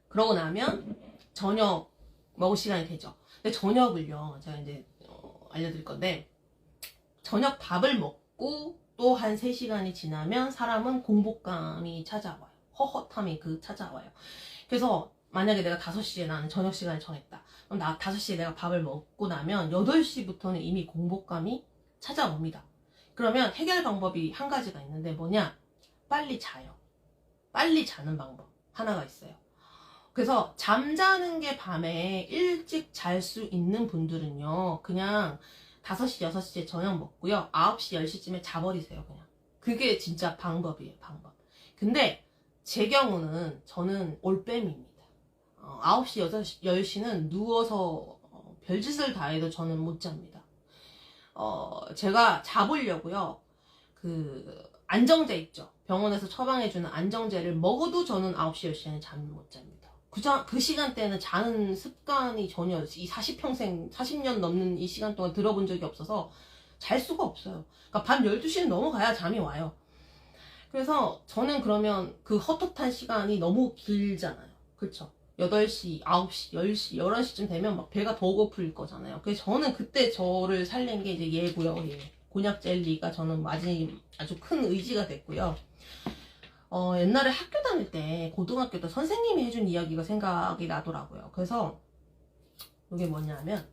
그러고 나면 저녁 먹을 시간이 되죠. 근데 저녁을요, 제가 이제 알려드릴 건데, 저녁 밥을 먹고 또 한 3시간이 지나면 사람은 공복감이 찾아와요. 허헛함이 찾아와요. 그래서 만약에 내가 5시에 나는 저녁 시간을 정했다. 그럼 5시에 내가 밥을 먹고 나면 8시부터는 이미 공복감이 찾아옵니다. 그러면 해결 방법이 한 가지가 있는데 뭐냐? 빨리 자요. 빨리 자는 방법 하나가 있어요. 그래서 잠자는 게 밤에 일찍 잘 수 있는 분들은요, 그냥 5시, 6시에 저녁 먹고요, 9시, 10시쯤에 자버리세요, 그냥. 그게 진짜 방법이에요, 방법. 근데 제 경우는 저는 올빼미입니다. 9시, 6시, 10시는 누워서 별짓을 다 해도 저는 못 잡니다. 제가 자보려고요, 안정제 있죠. 병원에서 처방해주는 안정제를 먹어도 저는 9시, 10시에는 잠을 못 잡니다. 그 시간대는 자는 습관이 전혀, 이 40년 넘는 이 시간 동안 들어본 적이 없어서 잘 수가 없어요. 그러니까 밤 12시는 넘어가야 잠이 와요. 그래서 저는 그러면 그 헛헛한 시간이 너무 길잖아요. 그렇죠? 8시, 9시, 10시, 11시쯤 되면 막 배가 더 고플 거잖아요. 그래서 저는 그때 저를 살린 게 이제 얘고요. 예. 곤약 젤리가 저는 아주 큰 의지가 됐고요. 옛날에 학교 다닐 때, 고등학교 때 선생님이 해준 이야기가 생각이 나더라고요. 그래서 이게 뭐냐면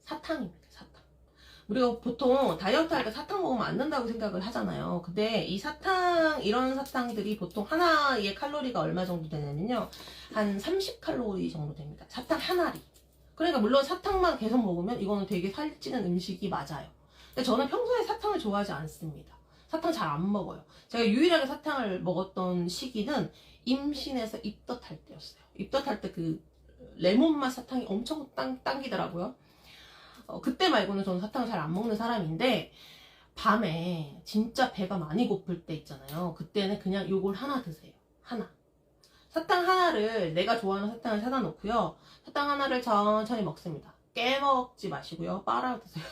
사탕입니다. 사탕. 우리가 보통 다이어트 할 때 사탕 먹으면 안 된다고 생각을 하잖아요. 근데 이 이런 사탕들이 보통 하나의 칼로리가 얼마 정도 되냐면요, 한 30칼로리 정도 됩니다. 사탕 하나리. 그러니까 물론 사탕만 계속 먹으면 이거는 되게 살찌는 음식이 맞아요. 근데 저는 평소에 사탕을 좋아하지 않습니다. 사탕 잘 안 먹어요. 제가 유일하게 사탕을 먹었던 시기는 임신해서 입덧할 때였어요. 입덧할 때 레몬맛 사탕이 엄청 당기더라고요. 그때 말고는 저는 사탕을 잘 안 먹는 사람인데, 밤에 진짜 배가 많이 고플 때 있잖아요. 그때는 그냥 요걸 하나 드세요. 하나. 사탕 하나를, 내가 좋아하는 사탕을 사다 놓고요, 사탕 하나를 천천히 먹습니다. 깨먹지 마시고요, 빨아 드세요.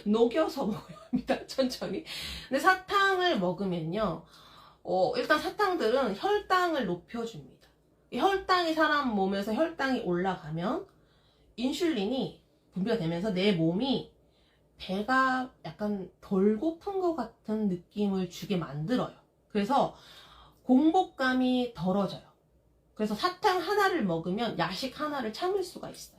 녹여서 먹어야 합니다. 천천히. 근데 사탕을 먹으면요, 일단 사탕들은 혈당을 높여줍니다. 혈당이 사람 몸에서 혈당이 올라가면 인슐린이 분비가 되면서 내 몸이 배가 약간 덜 고픈 것 같은 느낌을 주게 만들어요. 그래서 공복감이 덜어져요. 그래서 사탕 하나를 먹으면 야식 하나를 참을 수가 있어요.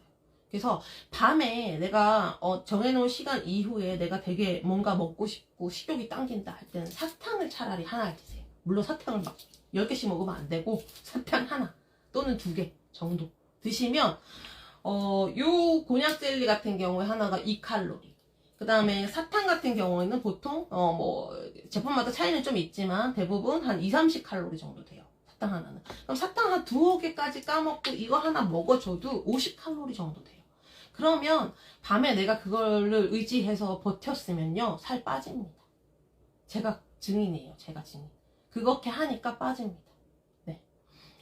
그래서 밤에 내가 정해놓은 시간 이후에 내가 되게 뭔가 먹고 싶고 식욕이 당긴다 할 때는 사탕을 차라리 하나 드세요. 물론 사탕을 막 10개씩 먹으면 안 되고, 사탕 하나 또는 2개 정도 드시면, 요 곤약 젤리 같은 경우에 하나가 2칼로리. 그 다음에 사탕 같은 경우에는 보통, 제품마다 차이는 좀 있지만 대부분 한 30칼로리 정도 돼요. 사탕 하나는. 그럼 사탕 한 2개까지 까먹고 이거 하나 먹어줘도 50칼로리 정도 돼요. 그러면 밤에 내가 그거를 의지해서 버텼으면요, 살 빠집니다. 제가 증인이에요. 제가 증인. 그렇게 하니까 빠집니다. 네.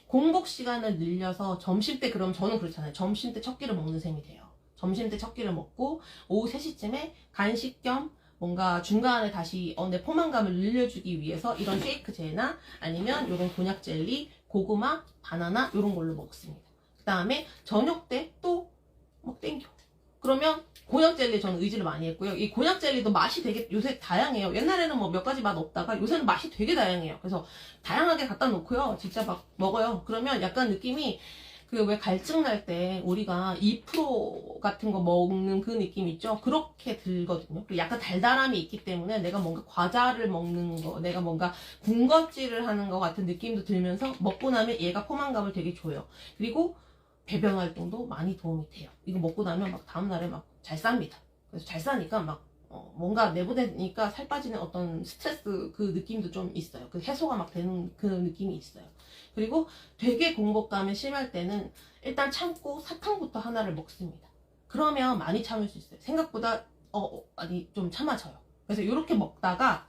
공복 시간을 늘려서 점심때, 그럼 저는 그렇잖아요. 점심때 첫 끼를 먹는 셈이 돼요. 점심때 첫 끼를 먹고 오후 3시쯤에 간식 겸 뭔가 중간에 다시 내 포만감을 늘려주기 위해서 이런 쉐이크제나 아니면 이런 곤약 젤리, 고구마, 바나나 이런 걸로 먹습니다. 그 다음에 저녁 때 또 막 땡겨. 그러면 곤약 젤리 저는 의지를 많이 했고요. 이 곤약 젤리도 맛이 되게 요새 다양해요. 옛날에는 뭐 몇 가지 맛 없다가 요새는 맛이 되게 다양해요. 그래서 다양하게 갖다 놓고요, 진짜 막 먹어요. 그러면 약간 느낌이 왜 갈증 날 때 우리가 2% 같은 거 먹는 그 느낌 있죠? 그렇게 들거든요. 그리고 약간 달달함이 있기 때문에 내가 뭔가 과자를 먹는 거, 내가 뭔가 군것질을 하는 것 같은 느낌도 들면서 먹고 나면 얘가 포만감을 되게 줘요. 그리고 배변 활동도 많이 도움이 돼요. 이거 먹고 나면 막 다음날에 막 잘 쌉니다. 그래서 잘 싸니까 막 뭔가 내보내니까 살 빠지는 어떤 스트레스 그 느낌도 좀 있어요. 그 해소가 막 되는 그 느낌이 있어요. 그리고 되게 공복감이 심할 때는 일단 참고 사탕부터 하나를 먹습니다. 그러면 많이 참을 수 있어요. 생각보다 많이 좀 참아져요. 그래서 이렇게 먹다가,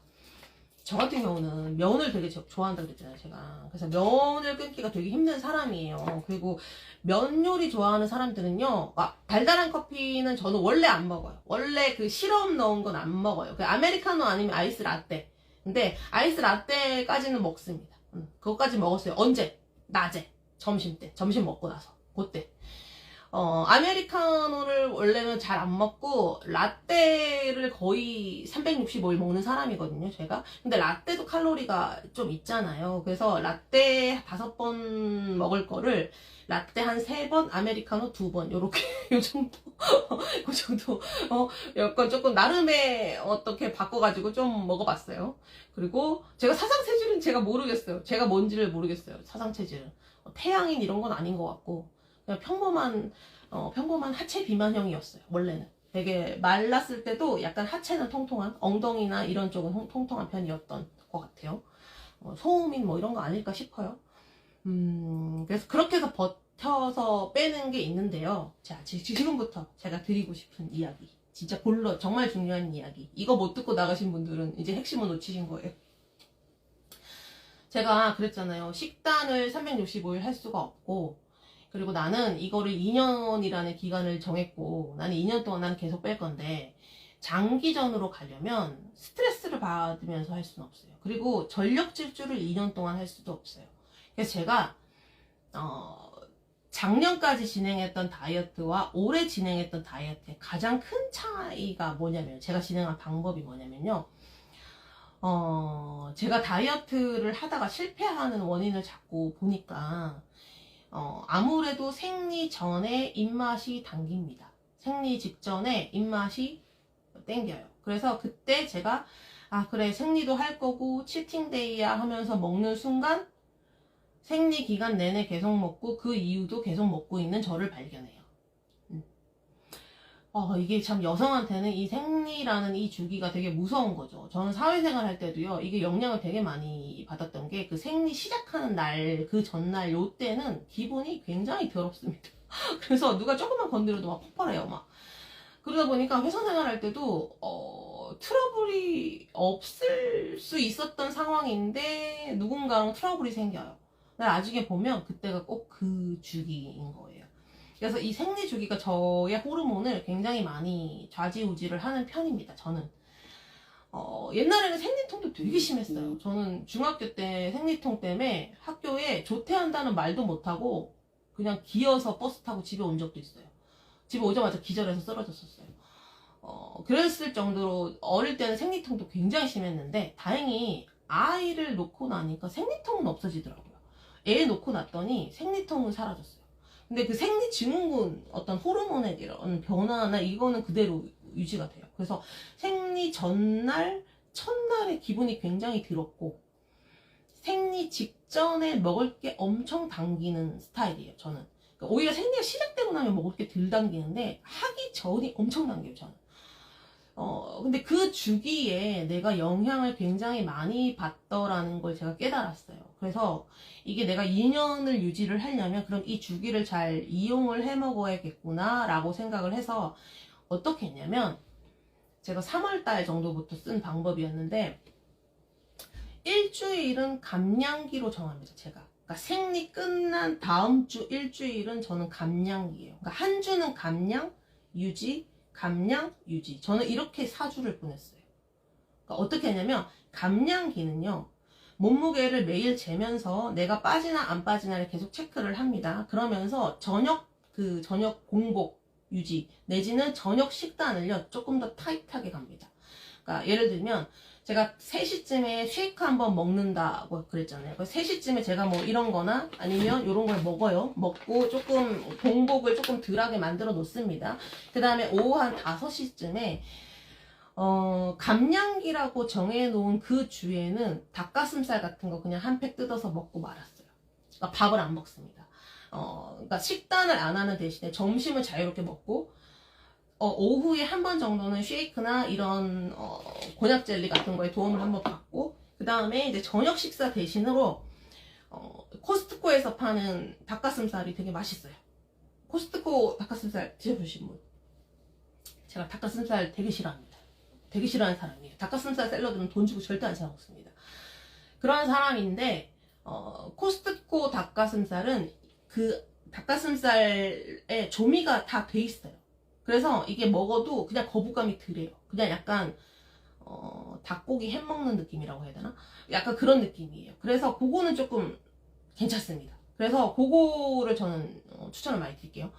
저 같은 경우는 면을 되게 좋아한다고 그랬잖아요, 제가. 그래서 면을 끊기가 되게 힘든 사람이에요. 그리고 면 요리 좋아하는 사람들은요, 달달한 커피는 저는 원래 안 먹어요. 원래 시럽 넣은 건 안 먹어요. 아메리카노 아니면 아이스 라떼. 근데 아이스 라떼까지는 먹습니다. 그것까지 먹었어요. 언제? 낮에. 점심 먹고 나서. 그때. 아메리카노를 원래는 잘 안 먹고, 라떼를 거의 365일 먹는 사람이거든요, 제가. 근데 라떼도 칼로리가 좀 있잖아요. 그래서 라떼 5번 먹을 거를, 라떼 한 3번, 아메리카노 2번, 요렇게, 요 정도, 그 정도, 약간 조금 나름의 어떻게 바꿔가지고 좀 먹어봤어요. 그리고 제가 사상체질은 제가 모르겠어요. 제가 뭔지를 모르겠어요. 사상체질은. 태양인 이런 건 아닌 것 같고, 그냥 평범한 하체 비만형이었어요, 원래는. 되게 말랐을 때도 약간 하체는 통통한, 엉덩이나 이런 쪽은 통통한 편이었던 것 같아요. 소음인 뭐 이런 거 아닐까 싶어요. 그래서 그렇게 해서 버텨서 빼는 게 있는데요. 자, 지금부터 제가 드리고 싶은 이야기. 진짜 정말 중요한 이야기. 이거 못 듣고 나가신 분들은 이제 핵심을 놓치신 거예요. 제가 그랬잖아요. 식단을 365일 할 수가 없고, 그리고 나는 이거를 2년이라는 기간을 정했고, 나는 2년 동안 나는 계속 뺄 건데, 장기전으로 가려면 스트레스를 받으면서 할 수는 없어요. 그리고 전력 질주를 2년 동안 할 수도 없어요. 그래서 제가, 작년까지 진행했던 다이어트와 올해 진행했던 다이어트의 가장 큰 차이가 뭐냐면, 제가 진행한 방법이 뭐냐면요. 제가 다이어트를 하다가 실패하는 원인을 자꾸 보니까, 아무래도 생리 전에 입맛이 당깁니다. 생리 직전에 입맛이 땡겨요. 그래서 그때 제가, 그래, 생리도 할 거고, 치팅데이야 하면서 먹는 순간, 생리 기간 내내 계속 먹고, 그 이후도 계속 먹고 있는 저를 발견해요. 이게 참 여성한테는 이 생리라는 이 주기가 되게 무서운 거죠. 저는 사회생활 할 때도요, 이게 영향을 되게 많이 받았던 게 그 생리 시작하는 날, 그 전날, 요 때는 기분이 굉장히 더럽습니다. 그래서 누가 조금만 건드려도 막 폭발해요, 막. 그러다 보니까 회사 생활 할 때도, 트러블이 없을 수 있었던 상황인데, 누군가랑 트러블이 생겨요. 나중에 보면 그때가 꼭 그 주기인 거예요. 그래서 이 생리 주기가 저의 호르몬을 굉장히 많이 좌지우지를 하는 편입니다, 저는. 옛날에는 생리통도 되게 심했어요. 저는 중학교 때 생리통 때문에 학교에 조퇴한다는 말도 못하고 그냥 기어서 버스 타고 집에 온 적도 있어요. 집에 오자마자 기절해서 쓰러졌었어요. 그랬을 정도로 어릴 때는 생리통도 굉장히 심했는데 다행히 아이를 놓고 나니까 생리통은 없어지더라고요. 애 놓고 났더니 생리통은 사라졌어요. 근데 그 생리증후군 어떤 호르몬의 이런 변화나 이거는 그대로 유지가 돼요. 그래서 생리 전날, 첫날에 기분이 굉장히 들었고 생리 직전에 먹을 게 엄청 당기는 스타일이에요, 저는. 그러니까 오히려 생리가 시작되고 나면 먹을 게 덜 당기는데 하기 전이 엄청 당겨요, 저는. 근데 그 주기에 내가 영향을 굉장히 많이 받더라는 걸 제가 깨달았어요. 그래서 이게 내가 2년을 유지를 하려면 그럼 이 주기를 잘 이용을 해 먹어야겠구나 라고 생각을 해서 어떻게 했냐면 제가 3월달 정도부터 쓴 방법이었는데 일주일은 감량기로 정합니다, 제가. 그러니까 생리 끝난 다음 주 일주일은 저는 감량기예요. 그러니까 한 주는 감량, 유지, 감량, 유지. 저는 이렇게 4주를 보냈어요. 그러니까 어떻게 했냐면 감량기는요. 몸무게를 매일 재면서 내가 빠지나 안 빠지나를 계속 체크를 합니다. 그러면서 저녁 공복 유지 내지는 저녁 식단을요. 조금 더 타이트하게 갑니다. 그러니까 예를 들면 제가 3시쯤에 쉐이크 한번 먹는다고 그랬잖아요. 3시쯤에 제가 뭐 이런 거나 아니면 이런 걸 먹어요. 먹고 조금 공복을 조금 덜하게 만들어 놓습니다. 그 다음에 오후 한 5시쯤에 감량기라고 정해놓은 그 주에는 닭가슴살 같은 거 그냥 한 팩 뜯어서 먹고 말았어요. 그러니까 밥을 안 먹습니다. 그러니까 식단을 안 하는 대신에 점심을 자유롭게 먹고 오후에 한 번 정도는 쉐이크나 이런 곤약 젤리 같은 거에 도움을 한번 받고 그 다음에 이제 저녁 식사 대신으로 코스트코에서 파는 닭가슴살이 되게 맛있어요. 코스트코 닭가슴살 드셔보신 분? 제가 닭가슴살 되게 싫어합니다. 되게 싫어하는 사람이에요. 닭가슴살 샐러드는 돈 주고 절대 안 사 먹습니다. 그런 사람인데 코스트코 닭가슴살은 그 닭가슴살에 조미가 다 돼 있어요. 그래서 이게 먹어도 그냥 거부감이 덜해요. 그냥 약간 닭고기 햄 먹는 느낌이라고 해야 되나? 약간 그런 느낌이에요. 그래서 그거는 조금 괜찮습니다. 그래서 그거를 저는 추천을 많이 드릴게요.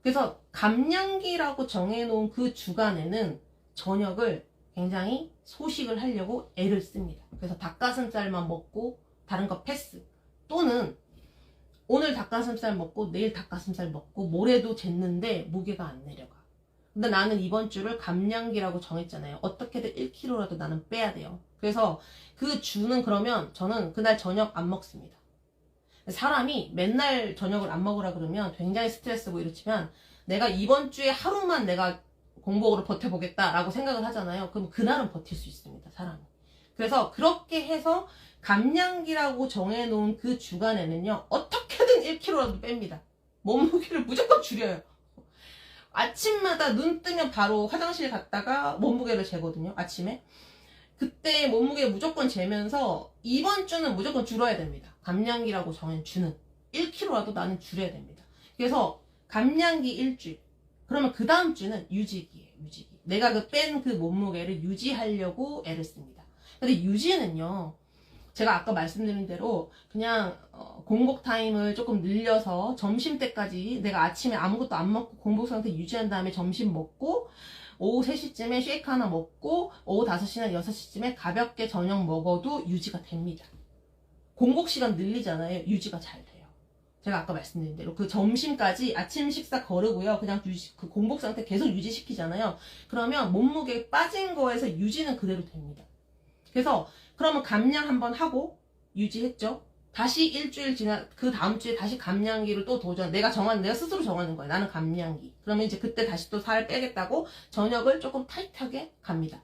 그래서 감량기라고 정해놓은 그 주간에는 저녁을 굉장히 소식을 하려고 애를 씁니다. 그래서 닭가슴살만 먹고 다른 거 패스. 또는 오늘 닭가슴살 먹고 내일 닭가슴살 먹고 모레도 쟀는데 무게가 안 내려가. 근데 나는 이번 주를 감량기라고 정했잖아요. 어떻게든 1kg라도 나는 빼야 돼요. 그래서 그 주는 그러면 저는 그날 저녁 안 먹습니다. 사람이 맨날 저녁을 안 먹으라 그러면 굉장히 스트레스고 이렇지만 내가 이번 주에 하루만 내가 공복으로 버텨보겠다라고 생각을 하잖아요. 그럼 그날은 버틸 수 있습니다, 사람이. 그래서 그렇게 해서 감량기라고 정해놓은 그 주간에는요, 어떻게든 1kg라도 뺍니다. 몸무게를 무조건 줄여요. 아침마다 눈 뜨면 바로 화장실 갔다가 몸무게를 재거든요, 아침에. 그때 몸무게 무조건 재면서 이번 주는 무조건 줄어야 됩니다. 감량기라고 정한 주는 1kg라도 나는 줄여야 됩니다. 그래서 감량기 일주일. 그러면 그 다음 주는 유지기예요. 유지기. 내가 뺀 그 몸무게를 유지하려고 애를 씁니다. 근데 유지는요, 제가 아까 말씀드린 대로 그냥 공복 타임을 조금 늘려서 점심 때까지 내가 아침에 아무것도 안 먹고 공복 상태 유지한 다음에 점심 먹고 오후 3시쯤에 쉐이크 하나 먹고 오후 5시나 6시쯤에 가볍게 저녁 먹어도 유지가 됩니다. 공복 시간 늘리잖아요. 유지가 잘 돼요. 제가 아까 말씀드린 대로 그 점심까지 아침 식사 거르고요. 그냥 그 공복 상태 계속 유지시키잖아요. 그러면 몸무게 빠진 거에서 유지는 그대로 됩니다. 그래서 그러면 감량 한번 하고 유지했죠. 다시 일주일 지나 그 다음 주에 다시 감량기를 또 도전. 내가 스스로 정하는 거예요. 나는 감량기. 그러면 이제 그때 다시 또 살 빼겠다고 저녁을 조금 타이트하게 갑니다.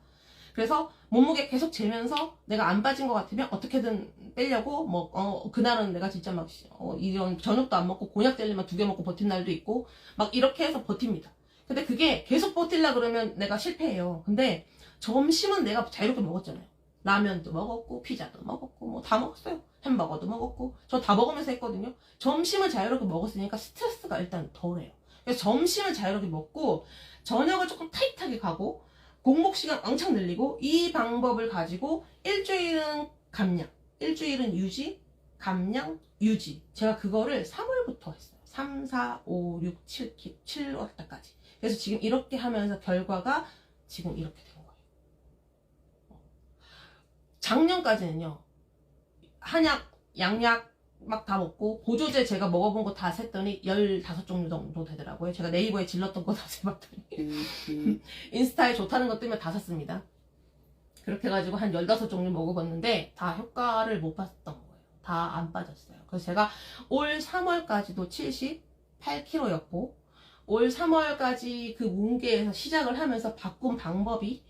그래서 몸무게 계속 재면서 내가 안 빠진 것 같으면 어떻게든 빼려고 그날은 내가 진짜 이런 저녁도 안 먹고 곤약 젤리만 2개 먹고 버틴 날도 있고 막 이렇게 해서 버팁니다. 근데 그게 계속 버틸라 그러면 내가 실패해요. 근데 점심은 내가 자유롭게 먹었잖아요. 라면도 먹었고 피자도 먹었고 뭐 다 먹었어요. 햄버거도 먹었고 저 다 먹으면서 했거든요. 점심을 자유롭게 먹었으니까 스트레스가 일단 덜해요. 그래서 점심을 자유롭게 먹고 저녁을 조금 타이트하게 가고 공복 시간 왕창 늘리고 이 방법을 가지고 일주일은 감량, 일주일은 유지, 감량, 유지. 제가 그거를 3월부터 했어요. 3, 4, 5, 6, 7월 달까지. 그래서 지금 이렇게 하면서 결과가 지금 이렇게 된 거예요. 작년까지는요, 한약, 양약 막 다 먹고 보조제 제가 먹어본 거 다 셌더니 15종류 정도 되더라고요. 제가 네이버에 질렀던 거 다 세봤더니 인스타에 좋다는 거 뜨면 다 샀습니다. 그렇게 해가지고 한 15종류 먹어봤는데 다 효과를 못 봤던 거예요. 다 안 빠졌어요. 그래서 제가 올 3월까지도 78kg였고 올 3월까지 그 문계에서 시작을 하면서 바꾼 방법이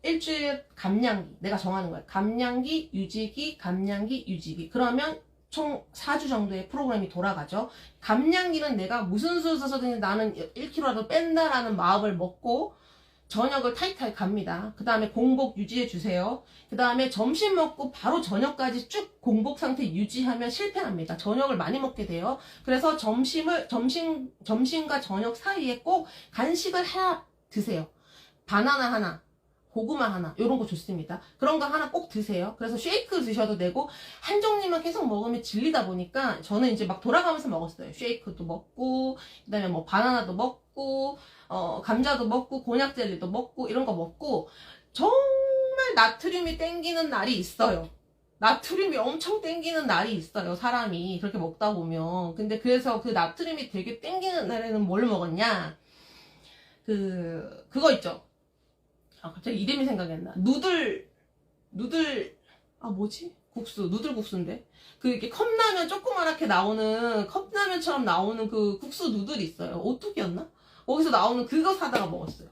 일주일 감량기, 내가 정하는 거예요. 감량기, 유지기, 감량기, 유지기. 그러면 총 4주 정도의 프로그램이 돌아가죠. 감량기는 내가 무슨 수를 써서든 나는 1kg라도 뺀다라는 마음을 먹고 저녁을 타이트하게 갑니다. 그 다음에 공복 유지해 주세요. 그 다음에 점심 먹고 바로 저녁까지 쭉 공복 상태 유지하면 실패합니다. 저녁을 많이 먹게 돼요. 그래서 점심과 저녁 사이에 꼭 간식을 하나 드세요. 바나나 하나, 고구마 하나, 요런 거 좋습니다. 그런 거 하나 꼭 드세요. 그래서 쉐이크 드셔도 되고, 한 종류만 계속 먹으면 질리다 보니까, 저는 이제 막 돌아가면서 먹었어요. 쉐이크도 먹고, 그 다음에 뭐 바나나도 먹고, 감자도 먹고, 곤약 젤리도 먹고, 이런 거 먹고, 정말 나트륨이 땡기는 날이 있어요. 나트륨이 엄청 땡기는 날이 있어요. 사람이. 그렇게 먹다 보면. 근데 그래서 그 나트륨이 되게 땡기는 날에는 뭘 먹었냐? 그거 있죠. 갑자기 이름이 생각이 안 나. 누들국수인데? 이렇게 컵라면 조그맣게 나오는, 컵라면처럼 나오는 그 국수 누들이 있어요. 오뚜기였나? 거기서 나오는 그거 사다가 먹었어요.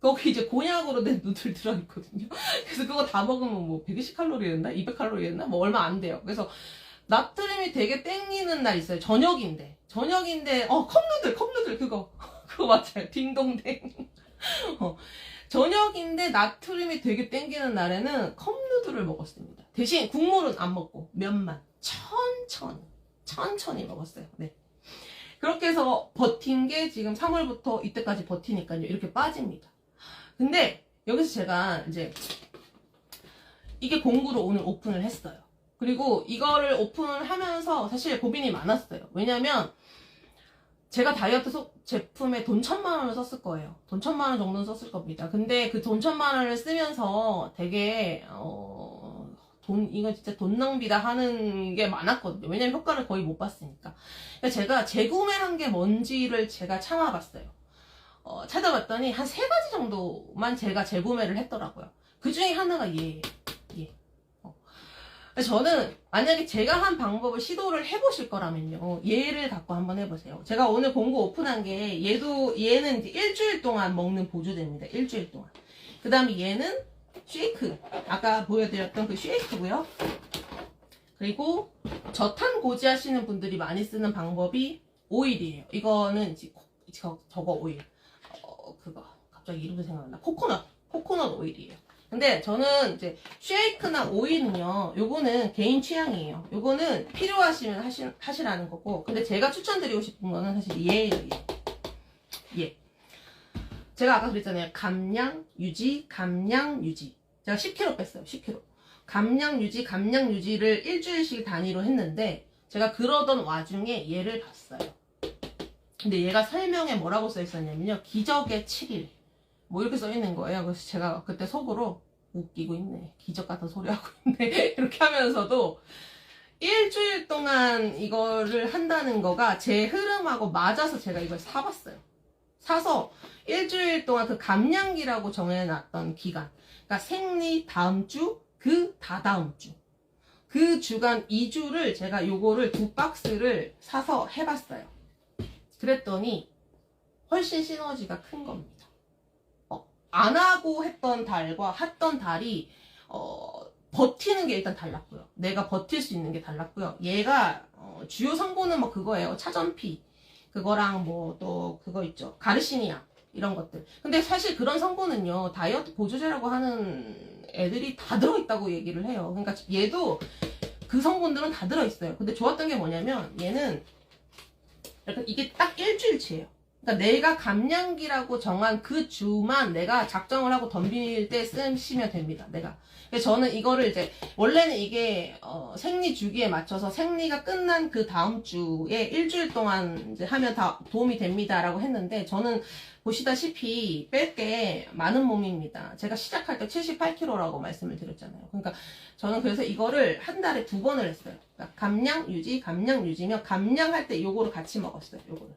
거기 이제 곤약으로 된 누들 들어있거든요. 그래서 그거 다 먹으면 뭐 120칼로리였나? 200칼로리였나? 뭐 얼마 안 돼요. 그래서 나트륨이 되게 땡기는 날 있어요. 저녁인데, 컵누들, 그거 맞아요. 딩동댕. 저녁인데 나트륨이 되게 땡기는 날에는 컵누들을 먹었습니다. 대신 국물은 안 먹고 면만 천천히 먹었어요. 네. 그렇게 해서 버틴 게 지금 3월부터 이때까지 버티니까요. 이렇게 빠집니다. 근데 여기서 제가 이제 이게 공구로 오늘 오픈을 했어요. 그리고 이거를 오픈을 하면서 사실 고민이 많았어요. 왜냐면 제가 다이어트 제품에 돈 1,000만 원을 썼을 거예요. 돈 1,000만 원 정도는 썼을 겁니다. 근데 그 돈 1,000만 원을 쓰면서 되게 이거 진짜 돈 낭비다 하는 게 많았거든요. 왜냐면 효과를 거의 못 봤으니까. 그러니까 제가 재구매한 게 뭔지를 제가 참아봤어요. 찾아봤더니 한 3가지 정도만 제가 재구매를 했더라고요. 그 중에 하나가 얘예요. 얘. 저는 만약에 제가 한 방법을 시도를 해보실 거라면요, 얘를 갖고 한번 해보세요. 제가 오늘 공구 오픈한 게 얘는 이제 일주일 동안 먹는 보조제입니다. 일주일 동안. 그 다음에 얘는 쉐이크, 아까 보여드렸던 그 쉐이크고요. 그리고 저탄고지 하시는 분들이 많이 쓰는 방법이 오일이에요. 이거는 이제 저거 오일, 그거 갑자기 이름도 생각난다. 코코넛 오일이에요. 근데 저는 이제 쉐이크나 오일은요, 요거는 개인 취향이에요. 요거는 필요하시면 하시라는 거고, 근데 제가 추천드리고 싶은 거는 사실 얘예요. 얘. 제가 아까 그랬잖아요. 감량 유지. 제가 10kg 뺐어요. 10kg. 감량 유지를 일주일씩 단위로 했는데, 제가 그러던 와중에 얘를 봤어요. 근데 얘가 설명에 뭐라고 써 있었냐면요, 기적의 7일 뭐 이렇게 써 있는 거예요. 그래서 제가 그때 속으로 웃기고 있네, 기적 같은 소리 하고 있네 이렇게 하면서도 일주일 동안 이거를 한다는 거가 제 흐름하고 맞아서 제가 이걸 사봤어요. 사서 일주일 동안 그 감량기라고 정해놨던 기간, 그러니까 생리 다음 주, 그 다다음 주, 그 주간 2주를 제가 요거를 2박스를 사서 해봤어요. 그랬더니 훨씬 시너지가 큰 겁니다. 안 하고 했던 달과 했던 달이 버티는 게 일단 달랐고요. 내가 버틸 수 있는 게 달랐고요. 얘가 주요 성분은 뭐 그거예요. 차전피 그거랑 뭐 또 그거 있죠. 가르시니아 이런 것들. 근데 사실 그런 성분은요, 다이어트 보조제라고 하는 애들이 다 들어있다고 얘기를 해요. 그러니까 얘도 그 성분들은 다 들어있어요. 근데 좋았던 게 뭐냐면 얘는 약간 이게 딱 일주일치예요. 그러니까 내가 감량기라고 정한 그 주만 내가 작정을 하고 덤빌 때 쓰시면 됩니다. 그래서 저는 이거를 이제 원래는 이게 생리 주기에 맞춰서 생리가 끝난 그 다음 주에 일주일 동안 이제 하면 다 도움이 됩니다라고 했는데, 저는 보시다시피 뺄 게 많은 몸입니다. 제가 시작할 때 78kg라고 말씀을 드렸잖아요. 그러니까 저는 그래서 이거를 한 달에 2번을 했어요. 그러니까 감량 유지면 감량할 때 요거를 같이 먹었어요. 요거를.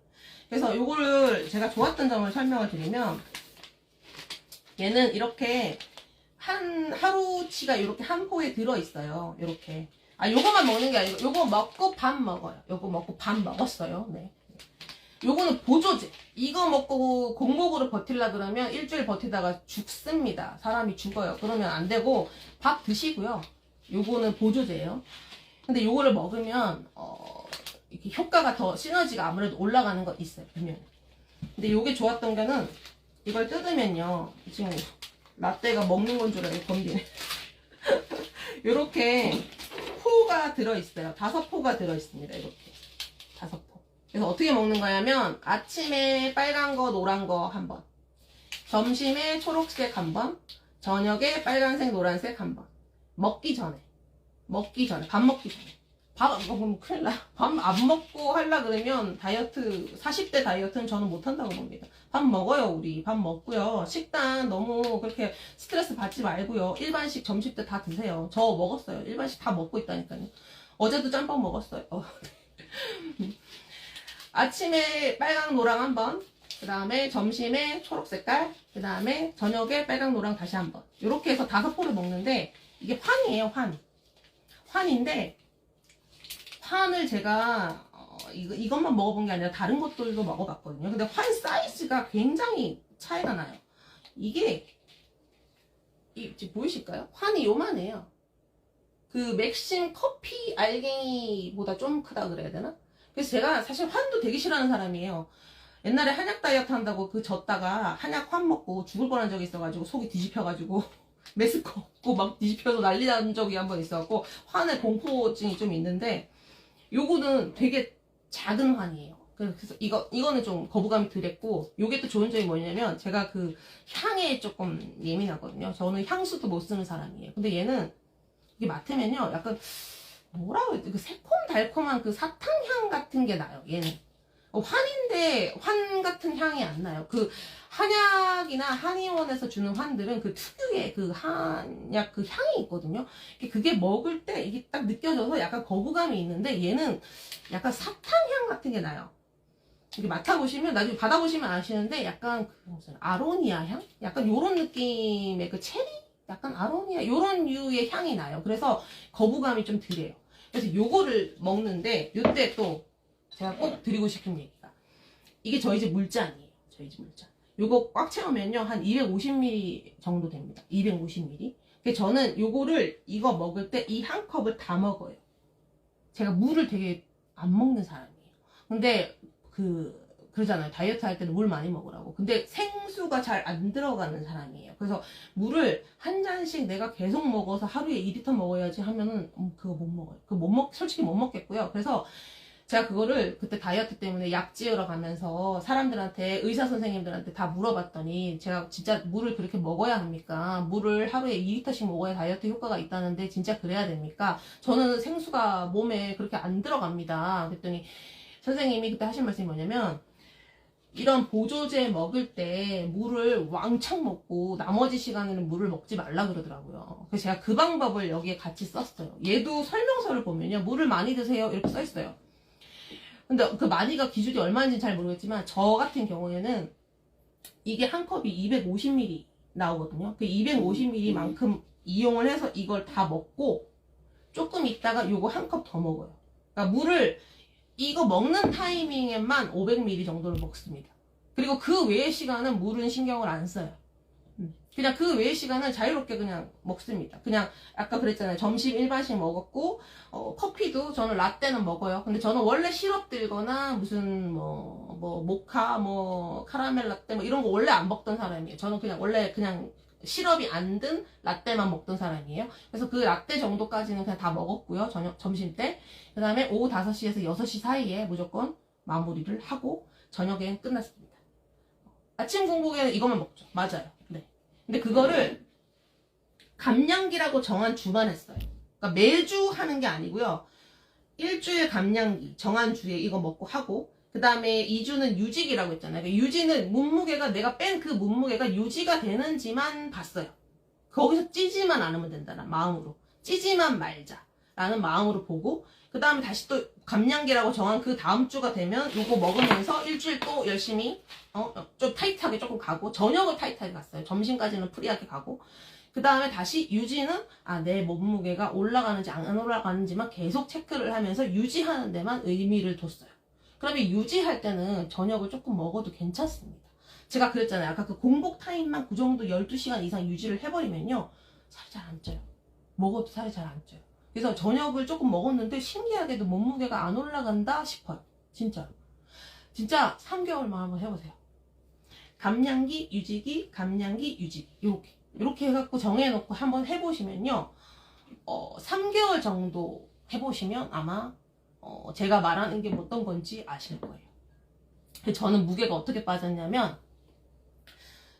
그래서 요거를 제가 좋았던 점을 설명을 드리면, 얘는 이렇게 하루치가 이렇게 한 포에 들어있어요. 이렇게. 요거만 먹는 게 아니고, 요거 먹고 밥 먹어요. 요거 먹고 밥 먹었어요. 네. 요거는 보조제. 이거 먹고 공복으로 버틸라 그러면 일주일 버티다가 죽습니다. 사람이 죽어요. 그러면 안 되고, 밥 드시고요. 요거는 보조제예요. 근데 요거를 먹으면, 이렇게 효과가 더, 시너지가 아무래도 올라가는 거 있어요. 분명히. 근데 요게 좋았던 게는, 이걸 뜯으면요, 지금 라떼가 먹는 건 줄 알고 건드네. 요렇게 포가 들어있어요. 5포가 들어있습니다. 이렇게 5포. 그래서 어떻게 먹는 거냐면, 아침에 빨간 거 노란 거 한 번, 점심에 초록색 한 번, 저녁에 빨간색 노란색 한 번. 먹기 전에 밥 먹기 전에. 밥 안 먹으면 큰일 나. 밥 안 먹고 하려 그러면 40대 다이어트는 저는 못한다고 봅니다. 밥 먹어요, 우리. 밥 먹고요. 식단 너무 그렇게 스트레스 받지 말고요. 일반식 점심 때 다 드세요. 저 먹었어요. 일반식 다 먹고 있다니까요. 어제도 짬뽕 먹었어요. 아침에 빨강 노랑 한 번, 그 다음에 점심에 초록 색깔, 그 다음에 저녁에 빨강 노랑 다시 한 번. 이렇게 해서 5포를 먹는데, 이게 환이에요, 환인데, 환을 제가 이것만 먹어본 게 아니라 다른 것들도 먹어봤거든요. 근데 환 사이즈가 굉장히 차이가 나요. 이게 지금 보이실까요? 환이 요만해요. 그 맥심 커피 알갱이보다 좀 크다 그래야 되나? 그래서 제가 사실 환도 되게 싫어하는 사람이에요. 옛날에 한약 다이어트 한다고 졌다가 한약 환 먹고 죽을 뻔한 적이 있어가지고 속이 뒤집혀가지고 메스꺼 없고 막 뒤집혀서 난리 난 적이 한 번 있어갖고 환에 공포증이 좀 있는데, 요거는 되게 작은 환이에요. 그래서 이거는 좀 거부감이 덜했고, 요게 또 좋은 점이 뭐냐면, 제가 그 향에 조금 예민하거든요. 저는 향수도 못 쓰는 사람이에요. 근데 얘는, 이게 맡으면요, 약간, 뭐라고 해야 돼? 그 새콤달콤한 그 사탕향 같은 게 나요, 얘는. 환인데, 환 같은 향이 안 나요. 그, 한약이나 한의원에서 주는 환들은 그 특유의 그 한약 그 향이 있거든요. 그게 먹을 때 이게 딱 느껴져서 약간 거부감이 있는데, 얘는 약간 사탕향 같은 게 나요. 이렇게 맡아보시면, 나중에 받아보시면 아시는데, 약간 그 무슨 아로니아 향? 약간 요런 느낌의 그 체리? 약간 아로니아? 요런 류의 향이 나요. 그래서 거부감이 좀 덜해요. 그래서 요거를 먹는데, 요때 또 제가 꼭 드리고 싶은 얘기가, 이게 저희 집 물잔이에요. 저희 집 물잔. 요거 꽉 채우면요, 한 250ml 정도 됩니다. 250ml. 저는 요거를, 이거 먹을 때 이 한 컵을 다 먹어요. 제가 물을 되게 안 먹는 사람이에요. 근데, 그러잖아요. 다이어트 할 때는 물 많이 먹으라고. 근데 생수가 잘 안 들어가는 사람이에요. 그래서 물을 한 잔씩 내가 계속 먹어서 하루에 2리터 먹어야지 하면은, 그거 못 먹어요. 솔직히 못 먹겠고요. 그래서, 제가 그거를 그때 다이어트 때문에 약 지으러 가면서 사람들한테, 의사 선생님들한테 다 물어봤더니, 제가 진짜 물을 그렇게 먹어야 합니까? 물을 하루에 2리터씩 먹어야 다이어트 효과가 있다는데 진짜 그래야 됩니까? 저는 생수가 몸에 그렇게 안 들어갑니다. 그랬더니 선생님이 그때 하신 말씀이 뭐냐면, 이런 보조제 먹을 때 물을 왕창 먹고 나머지 시간에는 물을 먹지 말라 그러더라고요. 그래서 제가 그 방법을 여기에 같이 썼어요. 얘도 설명서를 보면요, 물을 많이 드세요 이렇게 써있어요. 근데 그 많이가 기준이 얼마인지 잘 모르겠지만, 저 같은 경우에는 이게 한 컵이 250ml 나오거든요. 그 250ml만큼 이용을 해서 이걸 다 먹고 조금 있다가 요거 한 컵 더 먹어요. 그러니까 물을 이거 먹는 타이밍에만 500ml 정도를 먹습니다. 그리고 그 외의 시간은 물은 신경을 안 써요. 그냥 그 외의 시간은 자유롭게 그냥 먹습니다. 그냥 아까 그랬잖아요. 점심 일반식 먹었고, 커피도 저는 라떼는 먹어요. 근데 저는 원래 시럽 들거나 무슨 모카, 카라멜 라떼 이런 거 원래 안 먹던 사람이에요. 저는 그냥 원래 그냥 시럽이 안 든 라떼만 먹던 사람이에요. 그래서 그 라떼 정도까지는 그냥 다 먹었고요. 점심 때. 그 다음에 오후 5시에서 6시 사이에 무조건 마무리를 하고 저녁엔 끝났습니다. 아침 공복에는 이것만 먹죠. 맞아요. 네. 근데 그거를 감량기라고 정한 주만 했어요. 그러니까 매주 하는 게 아니고요. 일주일 감량기 정한 주에 이거 먹고 하고, 그 다음에 2주는 유지기라고 했잖아요. 그러니까 유지는 몸무게가, 내가 뺀 그 몸무게가 유지가 되는지만 봤어요. 거기서 찌지만 않으면 된다는 마음으로, 찌지만 말자라는 마음으로 보고, 그 다음에 다시 또 감량기라고 정한 그 다음 주가 되면 요거 먹으면서 일주일 또 열심히 좀 타이트하게 조금 가고, 저녁을 타이트하게 갔어요. 점심까지는 프리하게 가고, 그 다음에 다시 유지는 내 몸무게가 올라가는지 안 올라가는지만 계속 체크를 하면서 유지하는 데만 의미를 뒀어요. 그러면 유지할 때는 저녁을 조금 먹어도 괜찮습니다. 제가 그랬잖아요. 아까 그 공복 타임만 그 정도 12시간 이상 유지를 해버리면요, 살이 잘 안 쪄요. 먹어도 살이 잘 안 쪄요. 그래서 저녁을 조금 먹었는데 신기하게도 몸무게가 안 올라간다 싶어요. 진짜로. 진짜 3개월만 한번 해보세요. 감량기, 유지기, 감량기, 유지기. 이렇게 해갖고 정해놓고 한번 해보시면요, 3개월 정도 해보시면 아마 제가 말하는 게 어떤 건지 아실 거예요. 저는 무게가 어떻게 빠졌냐면,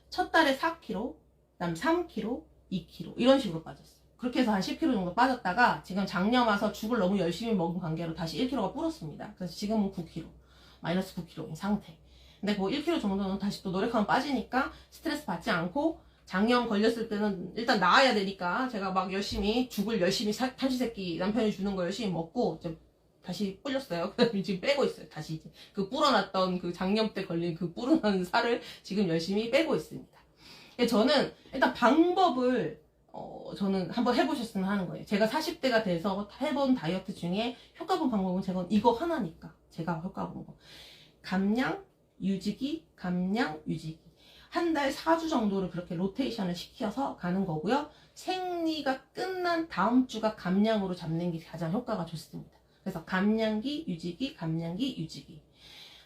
첫 달에 4kg, 그다음 3kg, 2kg 이런 식으로 빠졌어요. 그렇게 해서 한 10kg 정도 빠졌다가 지금 작년 와서 죽을 너무 열심히 먹은 관계로 다시 1kg가 불었습니다. 그래서 지금은 9kg, 마이너스 9kg인 상태. 근데 그 1kg 정도는 다시 또 노력하면 빠지니까 스트레스 받지 않고, 작년 걸렸을 때는 일단 나아야 되니까 제가 막 열심히 죽을 열심히 삼시세끼 남편이 주는 거 열심히 먹고 이제 다시 불렸어요. 그다음에 지금 빼고 있어요. 다시 이제 그 불어났던 그 작년 때 걸린 그 불어난 살을 지금 열심히 빼고 있습니다. 저는 일단 방법을 저는 한번 해보셨으면 하는 거예요. 제가 40대가 돼서 해본 다이어트 중에 효과 본 방법은 제가 이거 하나니까 제가 효과 본 거. 감량, 유지기, 감량, 유지기. 한 달 4주 정도를 그렇게 로테이션을 시켜서 가는 거고요. 생리가 끝난 다음 주가 감량으로 잡는 게 가장 효과가 좋습니다. 그래서 감량기, 유지기, 감량기, 유지기.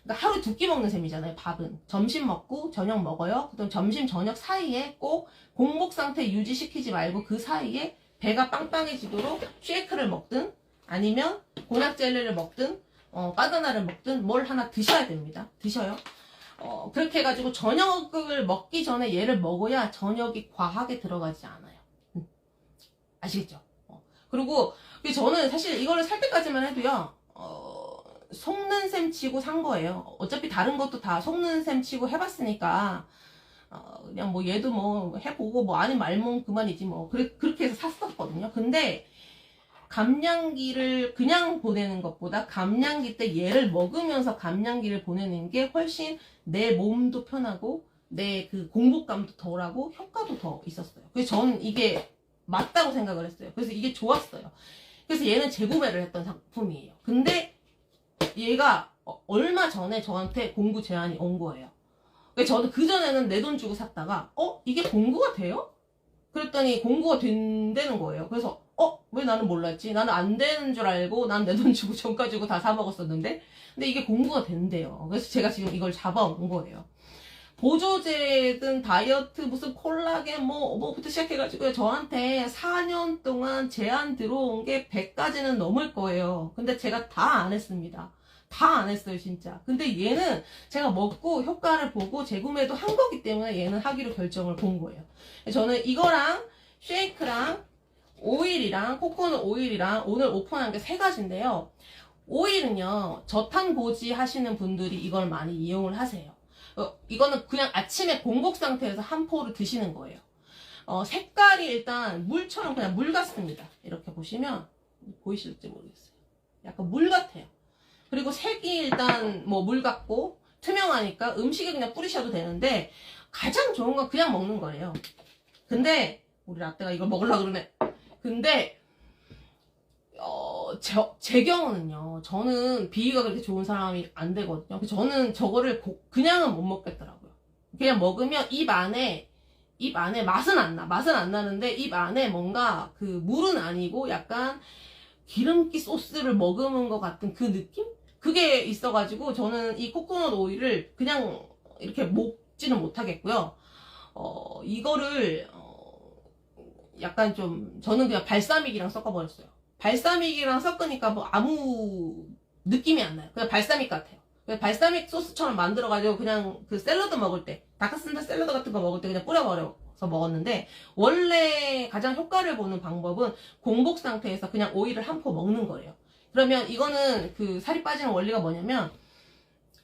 그러니까 하루 2끼 먹는 셈이잖아요. 밥은 점심 먹고 저녁 먹어요. 그럼 점심 저녁 사이에 꼭 공복 상태 유지시키지 말고 그 사이에 배가 빵빵해지도록 쉐이크를 먹든 아니면 곤약 젤리를 먹든 바나나를 먹든 뭘 하나 드셔야 됩니다. 드셔요. 그렇게 해가지고 저녁을 먹기 전에 얘를 먹어야 저녁이 과하게 들어가지 않아요. 아시겠죠? 그리고 저는 사실 이거를 살 때까지만 해도요, 속는 셈 치고 산 거예요. 어차피 다른 것도 다 속는 셈 치고 해봤으니까, 그냥 뭐 얘도 뭐 해보고 뭐 아니면 말면 그만이지 뭐. 그렇게 해서 샀었거든요. 근데 감량기를 그냥 보내는 것보다 감량기 때 얘를 먹으면서 감량기를 보내는 게 훨씬 내 몸도 편하고 내 그 공복감도 덜하고 효과도 더 있었어요. 그래서 저는 이게 맞다고 생각을 했어요. 그래서 이게 좋았어요. 그래서 얘는 재구매를 했던 상품이에요. 근데 얘가 얼마 전에 저한테 공구 제안이 온 거예요. 저는 그전에는 내 돈 주고 샀다가 이게 공구가 돼요? 그랬더니 공구가 된다는 거예요. 그래서 왜 나는 몰랐지? 나는 안 되는 줄 알고 난 내 돈 주고 정가 주고 다 사 먹었었는데 근데 이게 공구가 된대요. 그래서 제가 지금 이걸 잡아온 거예요. 보조제든 다이어트 무슨 콜라겐 뭐부터 시작해가지고 저한테 4년 동안 제안 들어온 게 100가지는 넘을 거예요. 근데 제가 다 안 했습니다. 다 안 했어요, 진짜. 근데 얘는 제가 먹고 효과를 보고 재구매도 한 거기 때문에 얘는 하기로 결정을 본 거예요. 저는 이거랑 쉐이크랑 오일이랑 코코넛 오일이랑 오늘 오픈한 게 3가지인데요. 오일은요, 저탄고지 하시는 분들이 이걸 많이 이용을 하세요. 이거는 그냥 아침에 공복 상태에서 한 포를 드시는 거예요. 색깔이 일단 물처럼 그냥 물 같습니다. 이렇게 보시면 보이실지 모르겠어요. 약간 물 같아요. 그리고 색이 일단 뭐 물 같고 투명하니까 음식에 그냥 뿌리셔도 되는데 가장 좋은 건 그냥 먹는 거예요. 근데 우리 라떼가 이걸 먹으려고 그러네. 근데 제 경우는요, 저는 비위가 그렇게 좋은 사람이 안 되거든요. 그래서 저는 저거를 그냥은 못 먹겠더라고요. 그냥 먹으면 입 안에 맛은 안 나. 맛은 안 나는데 입 안에 뭔가 그 물은 아니고 약간 기름기 소스를 머금은 것 같은 그 느낌? 그게 있어가지고 저는 이 코코넛 오일을 그냥 이렇게 먹지는 못하겠고요. 이거를 약간 좀 저는 그냥 발사믹이랑 섞어버렸어요. 발사믹이랑 섞으니까 뭐 아무 느낌이 안 나요. 그냥 발사믹 같아요. 그냥 발사믹 소스처럼 만들어가지고 그냥 그 샐러드 먹을 때, 닭가슴살 샐러드 같은 거 먹을 때 그냥 뿌려버려서 먹었는데, 원래 가장 효과를 보는 방법은 공복 상태에서 그냥 오일을 한 포 먹는 거예요. 그러면 이거는 그 살이 빠지는 원리가 뭐냐면,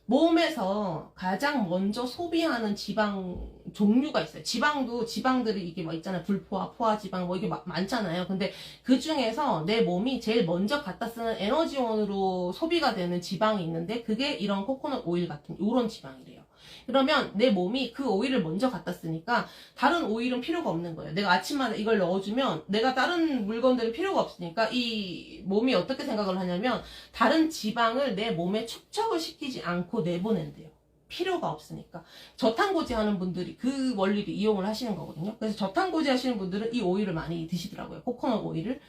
몸에서 가장 먼저 소비하는 지방 종류가 있어요. 지방들이 이게 뭐 있잖아요. 불포화, 포화지방 뭐 이게 많잖아요. 근데 그 중에서 내 몸이 제일 먼저 갖다 쓰는 에너지원으로 소비가 되는 지방이 있는데 그게 이런 코코넛 오일 같은 이런 지방이래요. 그러면 내 몸이 그 오일을 먼저 갖다 쓰니까 다른 오일은 필요가 없는 거예요. 내가 아침마다 이걸 넣어주면 내가 다른 물건들은 필요가 없으니까 이 몸이 어떻게 생각을 하냐면 다른 지방을 내 몸에 축적을 시키지 않고 내보낸대요. 필요가 없으니까. 저탄고지 하는 분들이 그 원리를 이용을 하시는 거거든요. 그래서 저탄고지 하시는 분들은 이 오일을 많이 드시더라고요. 코코넛 오일을.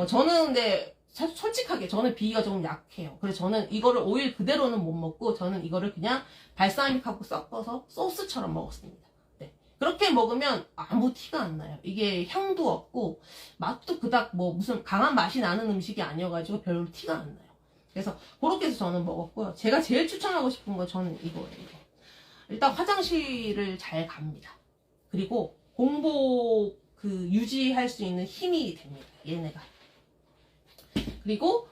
저는 근데 솔직하게 저는 비위가 조금 약해요. 그래서 저는 이거를 오일 그대로는 못 먹고 저는 이거를 그냥 발사믹하고 섞어서 소스처럼 먹었습니다. 네. 그렇게 먹으면 아무 티가 안 나요. 이게 향도 없고 맛도 그닥 뭐 무슨 강한 맛이 나는 음식이 아니어가지고 별로 티가 안 나요. 그래서 그렇게 해서 저는 먹었고요. 제가 제일 추천하고 싶은 건 저는 이거예요. 이거. 일단 화장실을 잘 갑니다. 그리고 공복 유지할 수 있는 힘이 됩니다. 얘네가. 그리고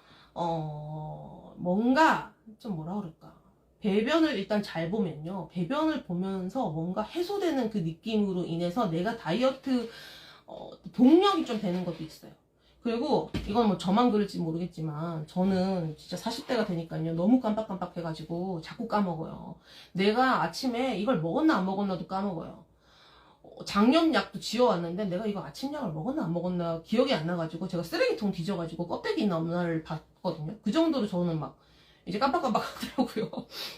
뭔가 좀 뭐라 그럴까, 배변을 일단 잘 보면요, 배변을 보면서 뭔가 해소되는 그 느낌으로 인해서 내가 다이어트 동력이 좀 되는 것도 있어요. 그리고 이건 뭐 저만 그럴지 모르겠지만 저는 진짜 40대가 되니까요 너무 깜빡깜빡 해가지고 자꾸 까먹어요. 내가 아침에 이걸 먹었나 안 먹었나도 까먹어요. 장염약도 지어왔는데 내가 이거 아침약을 먹었나 안 먹었나 기억이 안 나가지고 제가 쓰레기통 뒤져가지고 껍데기 있나 없나를 봤거든요. 그 정도로 저는 막 이제 깜빡깜빡 하더라고요.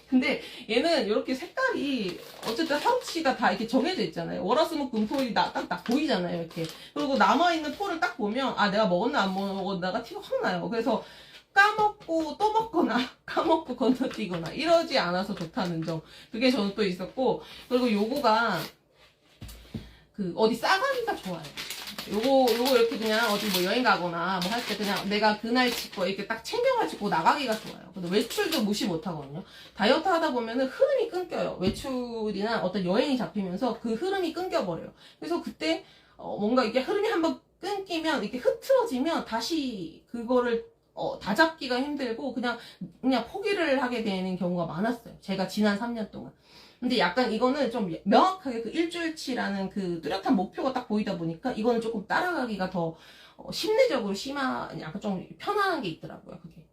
근데 얘는 이렇게 색깔이 어쨌든 하루치가 다 이렇게 정해져 있잖아요. 월화수목금토일이 딱 보이잖아요. 이렇게. 그리고 남아있는 토를 딱 보면 아 내가 먹었나 안 먹었나가 티가 확 나요. 그래서 까먹고 또 먹거나 까먹고 건너뛰거나 이러지 않아서 좋다는 점, 그게 저는 또 있었고, 그리고 요거가 어디 싸가기가 좋아요. 요거 이렇게 그냥 어디 뭐 여행 가거나 뭐 할 때 그냥 내가 그날 찍고 이렇게 딱 챙겨가지고 나가기가 좋아요. 근데 외출도 무시 못 하거든요. 다이어트 하다 보면은 흐름이 끊겨요. 외출이나 어떤 여행이 잡히면서 그 흐름이 끊겨버려요. 그래서 그때 뭔가 이게 흐름이 한번 끊기면 이렇게 흐트러지면 다시 그거를 다잡기가 힘들고 그냥 포기를 하게 되는 경우가 많았어요. 제가 지난 3년 동안. 근데 약간 이거는 좀 명확하게 그 일주일치라는 그 뚜렷한 목표가 딱 보이다 보니까 이거는 조금 따라가기가 더 심리적으로 심한, 약간 좀 편안한 게 있더라고요, 그게.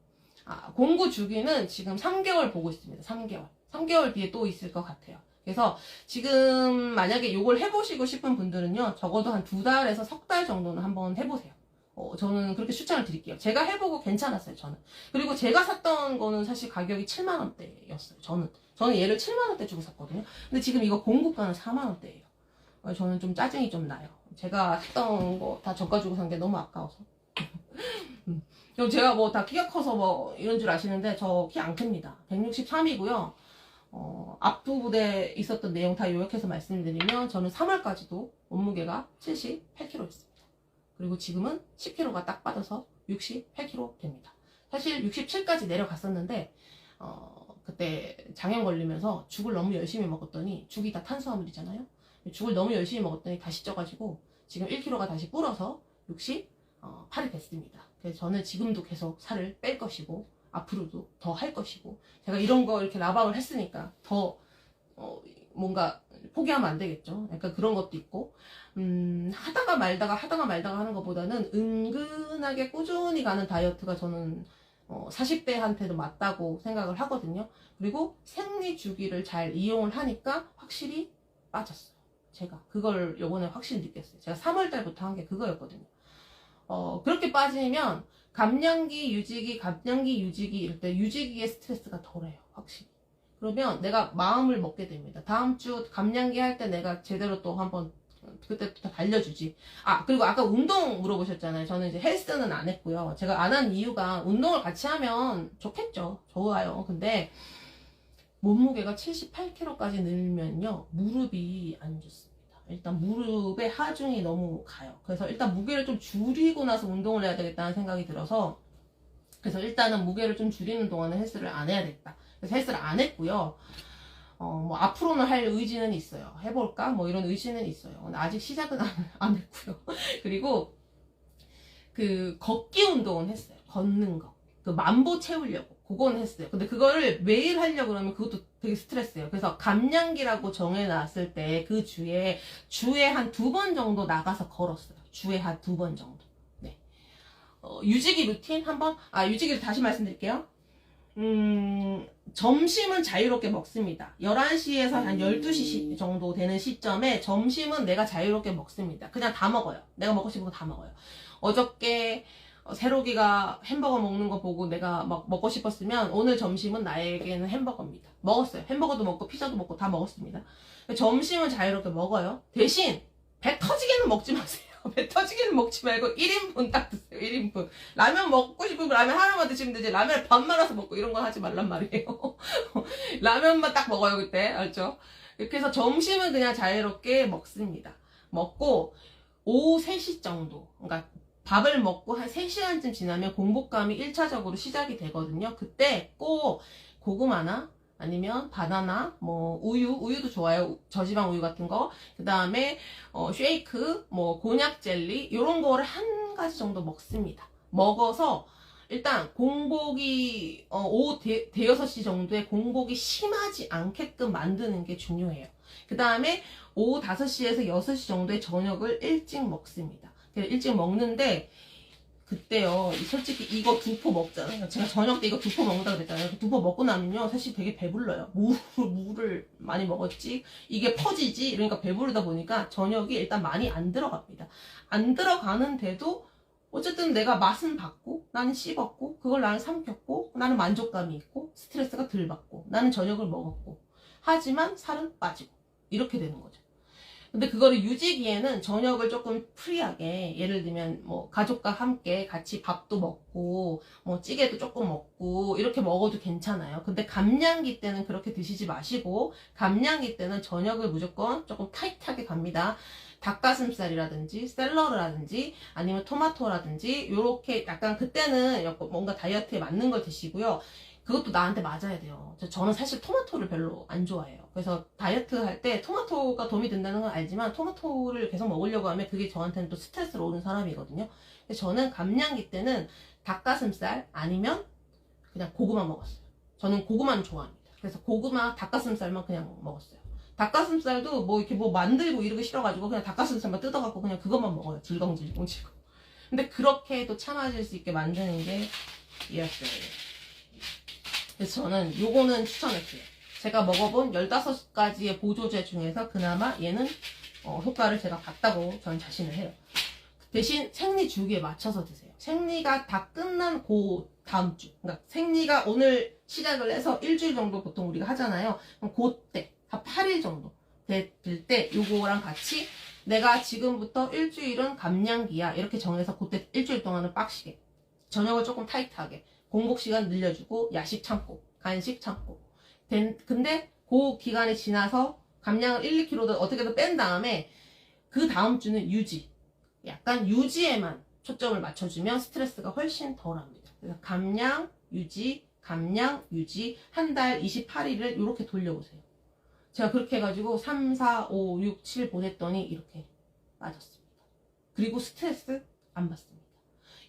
공구 주기는 지금 3개월 보고 있습니다. 3개월. 3개월 뒤에 또 있을 것 같아요. 그래서 지금 만약에 요걸 해보시고 싶은 분들은요, 적어도 한 2달에서 석 달 정도는 한번 해보세요. 저는 그렇게 추천을 드릴게요. 제가 해보고 괜찮았어요, 저는. 그리고 제가 샀던 거는 사실 가격이 7만원대였어요, 저는 얘를 7만원대 주고 샀거든요. 근데 지금 이거 공구가는 4만원대예요. 저는 좀 짜증이 좀 나요. 제가 샀던 거 다 저가 주고 산 게 너무 아까워서. 그럼 제가 뭐 다 키가 커서 뭐 이런 줄 아시는데 저 키 안 큽니다. 163이고요. 앞부분에 있었던 내용 다 요약해서 말씀드리면 저는 3월까지도 몸무게가 78kg였습니다. 그리고 지금은 10kg가 딱 빠져서 68kg 됩니다. 사실 67까지 내려갔었는데 그때 장염 걸리면서 죽을 너무 열심히 먹었더니, 죽이 다 탄수화물이잖아요. 죽을 너무 열심히 먹었더니 다시 쪄가지고 지금 1kg가 다시 불어서 68이 됐습니다. 그래서 저는 지금도 계속 살을 뺄 것이고 앞으로도 더 할 것이고, 제가 이런 거 이렇게 라방을 했으니까 더 뭔가 포기하면 안 되겠죠. 약간 그런 것도 있고, 하다가 말다가 하는 것보다는 은근하게 꾸준히 가는 다이어트가 저는 40대한테도 맞다고 생각을 하거든요. 그리고 생리 주기를 잘 이용을 하니까 확실히 빠졌어요. 제가 그걸 요번에 확실히 느꼈어요. 제가 3월달부터 한 게 그거였거든요. 그렇게 빠지면 감량기, 유지기 이럴 때 유지기의 스트레스가 덜해요. 확실히. 그러면 내가 마음을 먹게 됩니다. 다음 주 감량기 할 때 내가 제대로 또 한번 그때부터 달려주지. 그리고 아까 운동 물어보셨잖아요. 저는 이제 헬스는 안 했고요. 제가 안 한 이유가, 운동을 같이 하면 좋겠죠. 좋아요. 근데 몸무게가 78kg까지 늘면요, 무릎이 안 좋습니다. 일단 무릎에 하중이 너무 가요. 그래서 일단 무게를 좀 줄이고 나서 운동을 해야 되겠다는 생각이 들어서, 그래서 일단은 무게를 좀 줄이는 동안은 헬스를 안 해야겠다. 그래서 헬스를 안 했고요. 뭐 앞으로는 할 의지는 있어요. 해볼까? 뭐 이런 의지는 있어요. 근데 아직 시작은 안 했고요. 그리고 그 걷기 운동은 했어요. 걷는 거. 그 만보 채우려고. 그건 했어요. 근데 그거를 매일 하려고 그러면 그것도 되게 스트레스예요. 그래서 감량기라고 정해놨을 때 그 주에 한 2번 정도 나가서 걸었어요. 주에 한 2번 정도. 네. 유지기 루틴 한번, 유지기를 다시 말씀드릴게요. 점심은 자유롭게 먹습니다. 11시에서 한 12시 정도 되는 시점에 점심은 내가 자유롭게 먹습니다. 그냥 다 먹어요. 내가 먹고 싶은 거 다 먹어요. 어저께 세록이가 햄버거 먹는 거 보고 내가 막 먹고 싶었으면 오늘 점심은 나에게는 햄버거입니다. 먹었어요. 햄버거도 먹고 피자도 먹고 다 먹었습니다. 점심은 자유롭게 먹어요. 대신 배 터지게는 먹지 마세요. 배 터지게는 먹지 말고 1인분 딱 드세요. 1인분. 라면 먹고 싶으면 라면 하나만 드시면 되지, 라면을 반 말아서 먹고 이런 거 하지 말란 말이에요. 라면만 딱 먹어요, 그때. 알죠? 이렇게 해서 점심은 그냥 자유롭게 먹습니다. 먹고 오후 3시 정도, 그러니까 밥을 먹고 한 3시간쯤 지나면 공복감이 1차적으로 시작이 되거든요. 그때 꼭 고구마나 아니면 바나나, 뭐 우유도 좋아요. 저지방 우유 같은 거. 그 다음에 쉐이크, 뭐 곤약 젤리 이런 거를 한 가지 정도 먹습니다. 먹어서 일단 공복이 오후 대여섯 시 정도에 공복이 심하지 않게끔 만드는 게 중요해요. 그 다음에 오후 5시에서 6시 정도에 저녁을 일찍 먹습니다. 일찍 먹는데 그때요, 솔직히 이거 2포 먹잖아요. 제가 저녁 때 이거 2포 먹는다고 그랬잖아요. 2포 먹고 나면요, 사실 되게 배불러요. 물을 많이 먹었지, 이게 퍼지지, 이러니까 배부르다 보니까 저녁이 일단 많이 안 들어갑니다. 안 들어가는데도 어쨌든 내가 맛은 봤고, 나는 씹었고, 그걸 나는 삼켰고, 나는 만족감이 있고, 스트레스가 덜 받고, 나는 저녁을 먹었고, 하지만 살은 빠지고, 이렇게 되는 거죠. 근데 그거를 유지기에는 저녁을 조금 프리하게, 예를 들면 뭐 가족과 함께 같이 밥도 먹고 뭐 찌개도 조금 먹고 이렇게 먹어도 괜찮아요. 근데 감량기 때는 그렇게 드시지 마시고, 감량기 때는 저녁을 무조건 조금 타이트하게 갑니다. 닭가슴살이라든지 샐러드라든지 아니면 토마토라든지 요렇게 약간 그때는 뭔가 다이어트에 맞는 걸 드시고요. 그것도 나한테 맞아야 돼요. 저는 사실 토마토를 별로 안 좋아해요. 그래서 다이어트 할 때 토마토가 도움이 된다는 건 알지만 토마토를 계속 먹으려고 하면 그게 저한테는 또 스트레스로 오는 사람이거든요. 그래서 저는 감량기 때는 닭가슴살 아니면 그냥 고구마 먹었어요. 저는 고구마는 좋아합니다. 그래서 고구마, 닭가슴살만 그냥 먹었어요. 닭가슴살도 뭐 이렇게 뭐 만들고 이러기 싫어가지고 그냥 닭가슴살만 뜯어갖고 그냥 그것만 먹어요. 질겅질겅. 근데 그렇게도 참아질 수 있게 만드는 게 이었어요. 그래서 저는 요거는 추천할게요. 제가 먹어본 15가지의 보조제 중에서 그나마 얘는 효과를 제가 봤다고 저는 자신을 해요. 대신 생리 주기에 맞춰서 드세요. 생리가 다 끝난 그 다음 주, 그러니까 생리가 오늘 시작을 해서 일주일 정도 보통 우리가 하잖아요. 그럼 그때 한 8일 정도 될 때 요거랑 같이 내가 지금부터 일주일은 감량기야 이렇게 정해서 그때 일주일 동안은 빡시게 저녁을 조금 타이트하게 공복 시간 늘려주고 야식 참고 간식 참고 근데 그 기간이 지나서 감량을 1~2kg 어떻게든 뺀 다음에 그 다음 주는 유지, 약간 유지에만 초점을 맞춰주면 스트레스가 훨씬 덜합니다. 그래서 감량 유지 감량 유지 한 달 28일을 이렇게 돌려보세요. 제가 그렇게 해가지고 3, 4, 5, 6, 7 보냈더니 이렇게 빠졌습니다. 그리고 스트레스 안 받습니다.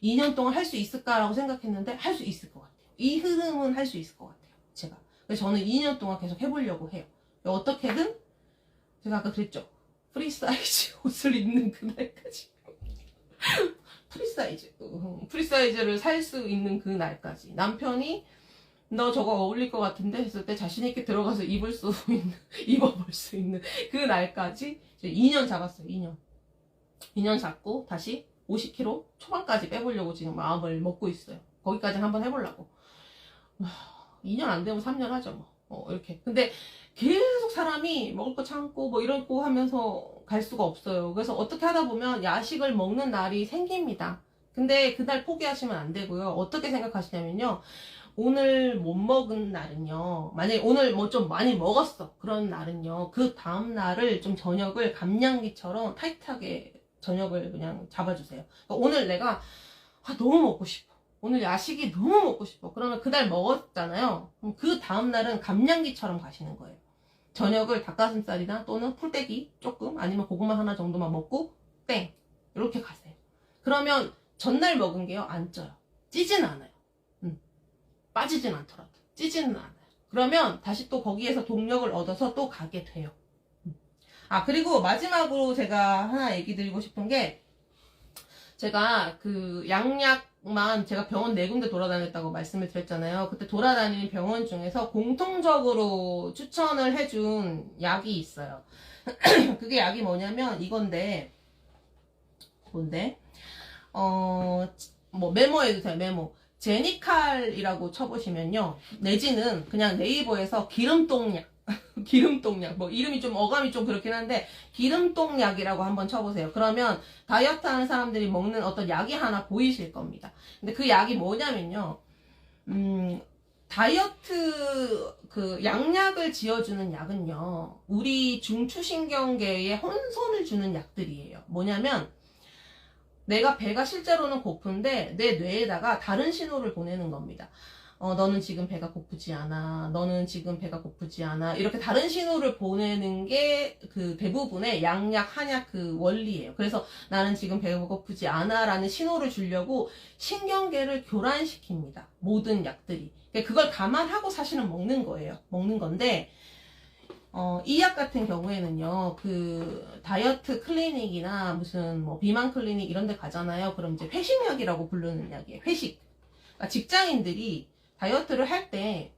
2년 동안 할 수 있을까라고 생각했는데 할 수 있을 것 같아요. 이 흐름은 할 수 있을 것 같아요. 제가. 그래서 저는 2년 동안 계속 해보려고 해요. 어떻게든 제가 아까 그랬죠. 프리사이즈 옷을 입는 그날까지. 프리사이즈를 살 수 있는 그날까지. 남편이 너 저거 어울릴 것 같은데 했을 때 자신있게 들어가서 입어볼 수 있는 그 날까지 2년 잡았어요. 2년 잡고 다시 50kg 초반까지 빼보려고 지금 마음을 먹고 있어요. 거기까지 한번 해보려고. 2년 안 되면 3년 하죠 뭐. 이렇게. 근데 계속 사람이 먹을 거 참고 뭐 이러고 하면서 갈 수가 없어요. 그래서 어떻게 하다 보면 야식을 먹는 날이 생깁니다. 근데 그날 포기하시면 안 되고요. 어떻게 생각하시냐면요. 오늘 못 먹은 날은요, 만약에 오늘 뭐 좀 많이 먹었어 그런 날은요, 그 다음 날을 좀 저녁을 감량기처럼 타이트하게 저녁을 그냥 잡아주세요. 그러니까 오늘 내가 너무 먹고 싶어, 오늘 야식이 너무 먹고 싶어, 그러면 그날 먹었잖아요. 그럼 그 다음 날은 감량기처럼 가시는 거예요. 저녁을 닭가슴살이나 또는 풀떼기 조금 아니면 고구마 하나 정도만 먹고 땡 이렇게 가세요. 그러면 전날 먹은 게요 안 쪄요. 찌진 않아요. 빠지진 않더라도 찌지는 않아요. 그러면 다시 또 거기에서 동력을 얻어서 또 가게 돼요. 그리고 마지막으로 제가 하나 얘기 드리고 싶은 게, 제가 그 양약만 제가 병원 4군데 돌아다녔다고 말씀을 드렸잖아요. 그때 돌아다니는 병원 중에서 공통적으로 추천을 해준 약이 있어요. 그게 약이 뭐냐면 이건데, 뭐 메모해주세요. 메모. 제니칼이라고 쳐보시면요, 내지는 그냥 네이버에서 기름똥약 기름똥약, 뭐 이름이 좀 어감이 좀 그렇긴 한데 기름똥약이라고 한번 쳐보세요. 그러면 다이어트 하는 사람들이 먹는 어떤 약이 하나 보이실 겁니다. 근데 그 약이 뭐냐면요, 다이어트 그 양약을 지어주는 약은요, 우리 중추신경계에 혼선을 주는 약들이에요. 뭐냐면 내가 배가 실제로는 고픈데 내 뇌에다가 다른 신호를 보내는 겁니다. 너는 지금 배가 고프지 않아, 너는 지금 배가 고프지 않아, 이렇게 다른 신호를 보내는 게 그 대부분의 양약, 한약 그 원리예요. 그래서 나는 지금 배가 고프지 않아 라는 신호를 주려고 신경계를 교란시킵니다. 모든 약들이. 그걸 감안하고 사실은 먹는 거예요. 먹는 건데, 이 약 같은 경우에는요, 그 다이어트 클리닉이나 무슨 뭐 비만 클리닉 이런 데 가잖아요. 그럼 이제 회식약이라고 부르는 약이에요. 회식. 그러니까 직장인들이 다이어트를 할 때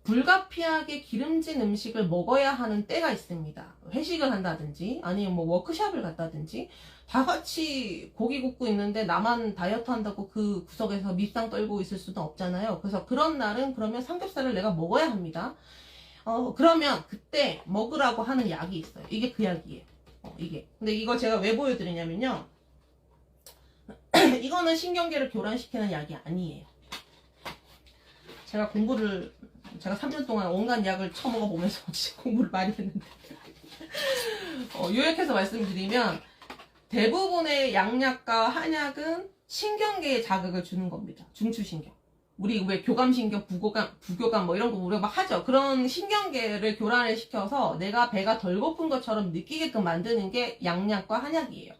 불가피하게 기름진 음식을 먹어야 하는 때가 있습니다. 회식을 한다든지 아니면 뭐 워크숍을 갔다든지 다 같이 고기 굽고 있는데 나만 다이어트 한다고 그 구석에서 밉상 떨고 있을 수는 없잖아요. 그래서 그런 날은 그러면 삼겹살을 내가 먹어야 합니다. 그러면 그때 먹으라고 하는 약이 있어요. 이게 그 약이에요. 이게. 근데 이거 제가 왜 보여드리냐면요. 이거는 신경계를 교란시키는 약이 아니에요. 제가 3년 동안 온갖 약을 처먹어 보면서 진짜 공부를 많이 했는데. 요약해서 말씀드리면, 대부분의 양약과 한약은 신경계에 자극을 주는 겁니다. 중추신경. 우리 왜 교감신경, 부교감 뭐 이런 거 우리가 막 하죠. 그런 신경계를 교란을 시켜서 내가 배가 덜 고픈 것처럼 느끼게끔 만드는 게 양약과 한약이에요.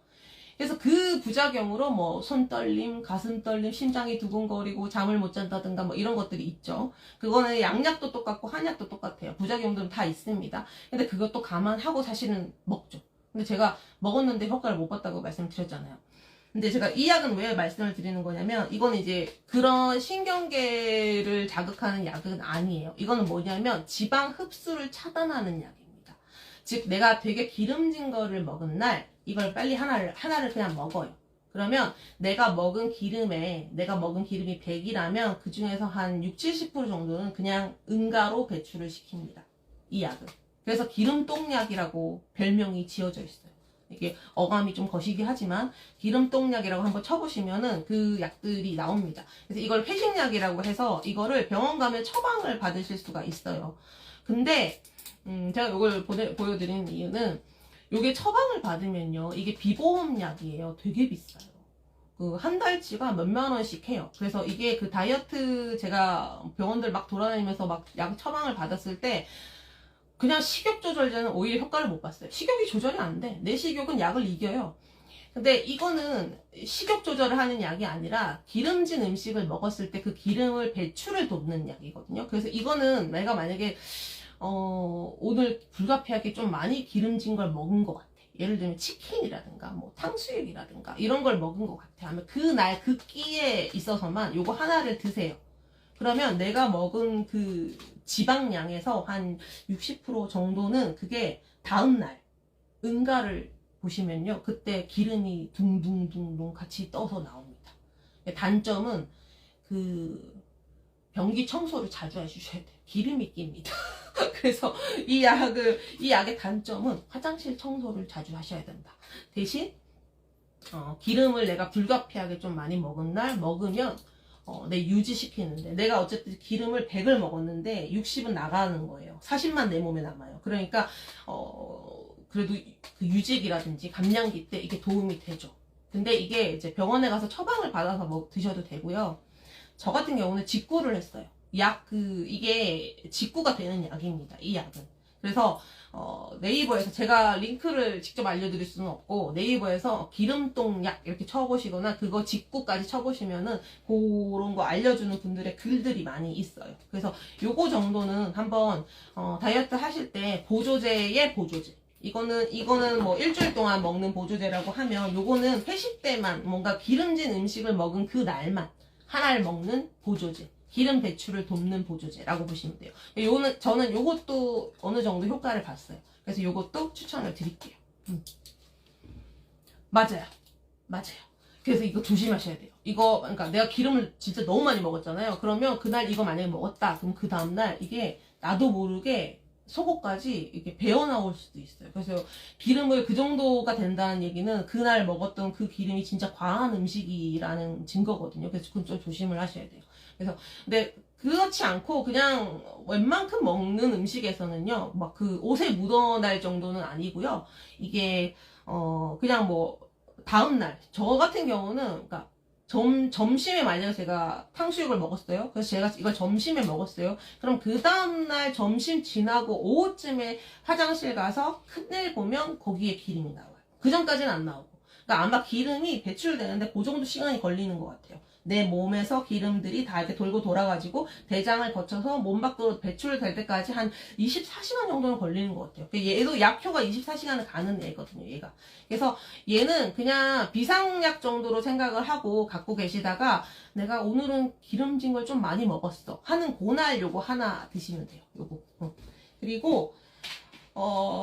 그래서 그 부작용으로 뭐 손 떨림, 가슴 떨림, 심장이 두근거리고 잠을 못 잔다든가 뭐 이런 것들이 있죠. 그거는 양약도 똑같고 한약도 똑같아요. 부작용들은 다 있습니다. 근데 그것도 감안하고 사실은 먹죠. 근데 제가 먹었는데 효과를 못 봤다고 말씀드렸잖아요. 근데 제가 이 약은 왜 말씀을 드리는 거냐면, 이거는 이제 그런 신경계를 자극하는 약은 아니에요. 이거는 뭐냐면 지방 흡수를 차단하는 약입니다. 즉 내가 되게 기름진 거를 먹은 날 이걸 빨리 하나를 그냥 먹어요. 그러면 내가 먹은 기름이 100이라면 그 중에서 한 60, 70% 정도는 그냥 응가로 배출을 시킵니다. 이 약은. 그래서 기름똥약이라고 별명이 지어져 있어요. 이게 어감이 좀 거시기 하지만 기름똥약이라고 한번 쳐보시면은 그 약들이 나옵니다. 그래서 이걸 회식약이라고 해서 이거를 병원 가면 처방을 받으실 수가 있어요. 근데 제가 이걸 보여드리는 이유는, 요게 처방을 받으면요, 이게 비보험약이에요. 되게 비싸요. 그 한 달치가 몇만 원씩 해요. 그래서 이게 그 다이어트, 제가 병원들 막 돌아다니면서 막 약 처방을 받았을 때 그냥 식욕 조절제는 오히려 효과를 못 봤어요. 식욕이 조절이 안 돼. 내 식욕은 약을 이겨요. 근데 이거는 식욕 조절을 하는 약이 아니라 기름진 음식을 먹었을 때 그 기름을 배출을 돕는 약이거든요. 그래서 이거는 내가 만약에 오늘 불가피하게 좀 많이 기름진 걸 먹은 것 같아. 예를 들면 치킨이라든가 뭐 탕수육이라든가 이런 걸 먹은 것 같아 하면 그날 그 끼에 있어서만 요거 하나를 드세요. 그러면 내가 먹은 그 지방량에서 한 60% 정도는 그게 다음날 응가를 보시면요, 그때 기름이 둥둥둥둥 같이 떠서 나옵니다. 단점은 그 변기 청소를 자주 해주셔야 돼요. 기름이 낍니다. 그래서 이 약의 단점은 화장실 청소를 자주 하셔야 된다. 대신 기름을 내가 불가피하게 좀 많이 먹은 날 먹으면 내 유지시키는데, 내가 어쨌든 기름을 100을 먹었는데 60은 나가는 거예요. 40만 내 몸에 남아요. 그러니까 그래도 그 유직이라든지 감량기 때 이게 도움이 되죠. 근데 이게 이제 병원에 가서 처방을 받아서 드셔도 되고요. 저 같은 경우는 직구를 했어요. 이게 직구가 되는 약입니다. 이 약은. 그래서 네이버에서, 제가 링크를 직접 알려드릴 수는 없고, 네이버에서 기름똥약 이렇게 쳐보시거나 그거 직구까지 쳐보시면은 그런 거 알려주는 분들의 글들이 많이 있어요. 그래서 요거 정도는 한번 다이어트 하실 때 보조제의 보조제, 이거는 뭐 일주일 동안 먹는 보조제라고 하면, 요거는 회식 때만 뭔가 기름진 음식을 먹은 그 날만 하나를 먹는 보조제, 기름 배출을 돕는 보조제라고 보시면 돼요. 저는 요것도 어느 정도 효과를 봤어요. 그래서 요것도 추천을 드릴게요. 맞아요. 그래서 이거 조심하셔야 돼요. 그러니까 내가 기름을 진짜 너무 많이 먹었잖아요. 그러면 그날 이거 만약에 먹었다. 그럼 그 다음날 이게 나도 모르게 속옷까지 이렇게 배어 나올 수도 있어요. 그래서 기름을 그 정도가 된다는 얘기는 그날 먹었던 그 기름이 진짜 과한 음식이라는 증거거든요. 그래서 그건 좀 조심을 하셔야 돼요. 그래서 근데 그렇지 않고 그냥 웬만큼 먹는 음식에서는요, 막 그 옷에 묻어날 정도는 아니고요. 이게 그냥 뭐 다음날, 저 같은 경우는 그러니까 점심에 만약에 제가 탕수육을 먹었어요. 그래서 제가 이걸 점심에 먹었어요. 그럼 그 다음날 점심 지나고 오후쯤에 화장실 가서 큰일 보면 거기에 기름이 나와요. 그 전까지는 안 나오고. 그러니까 아마 기름이 배출되는데 그 정도 시간이 걸리는 것 같아요. 내 몸에서 기름들이 다 이렇게 돌고 돌아가지고 대장을 거쳐서 몸 밖으로 배출될 때까지 한 24시간 정도는 걸리는 것 같아요. 얘도 약효가 24시간을 가는 애거든요, 얘가. 그래서 얘는 그냥 비상약 정도로 생각을 하고 갖고 계시다가, 내가 오늘은 기름진 걸 좀 많이 먹었어 하는 그날 요거 하나 드시면 돼요. 요거. 그리고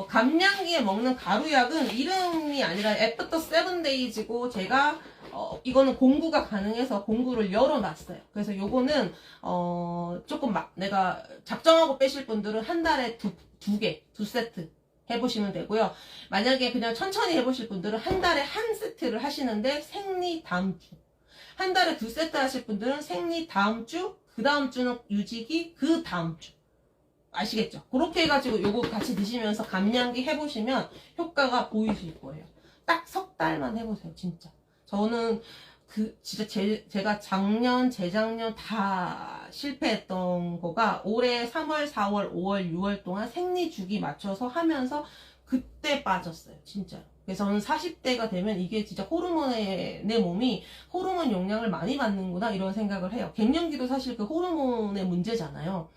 감량기에 먹는 가루약은 이름이 아니라 애프터 7데이즈고, 제가 이거는 공구가 가능해서 공구를 열어놨어요. 그래서 요거는 조금 막 내가 작정하고 빼실 분들은 한 달에 두 세트 해보시면 되고요. 만약에 그냥 천천히 해보실 분들은 한 달에 한 세트를 하시는데 생리 다음 주. 한 달에 두 세트 하실 분들은 생리 다음 주, 그 다음 주는 유지기, 그 다음 주. 아시겠죠? 그렇게 해가지고 요거 같이 드시면서 감량기 해보시면 효과가 보이실 거예요. 딱 석 달만 해보세요, 진짜. 저는 진짜 제가 작년, 재작년 다 실패했던 거가 올해 3월, 4월, 5월, 6월 동안 생리 주기 맞춰서 하면서 그때 빠졌어요, 진짜로. 그래서 저는 40대가 되면 이게 진짜 내 몸이 호르몬 영향을 많이 받는구나 이런 생각을 해요. 갱년기도 사실 그 호르몬의 문제잖아요.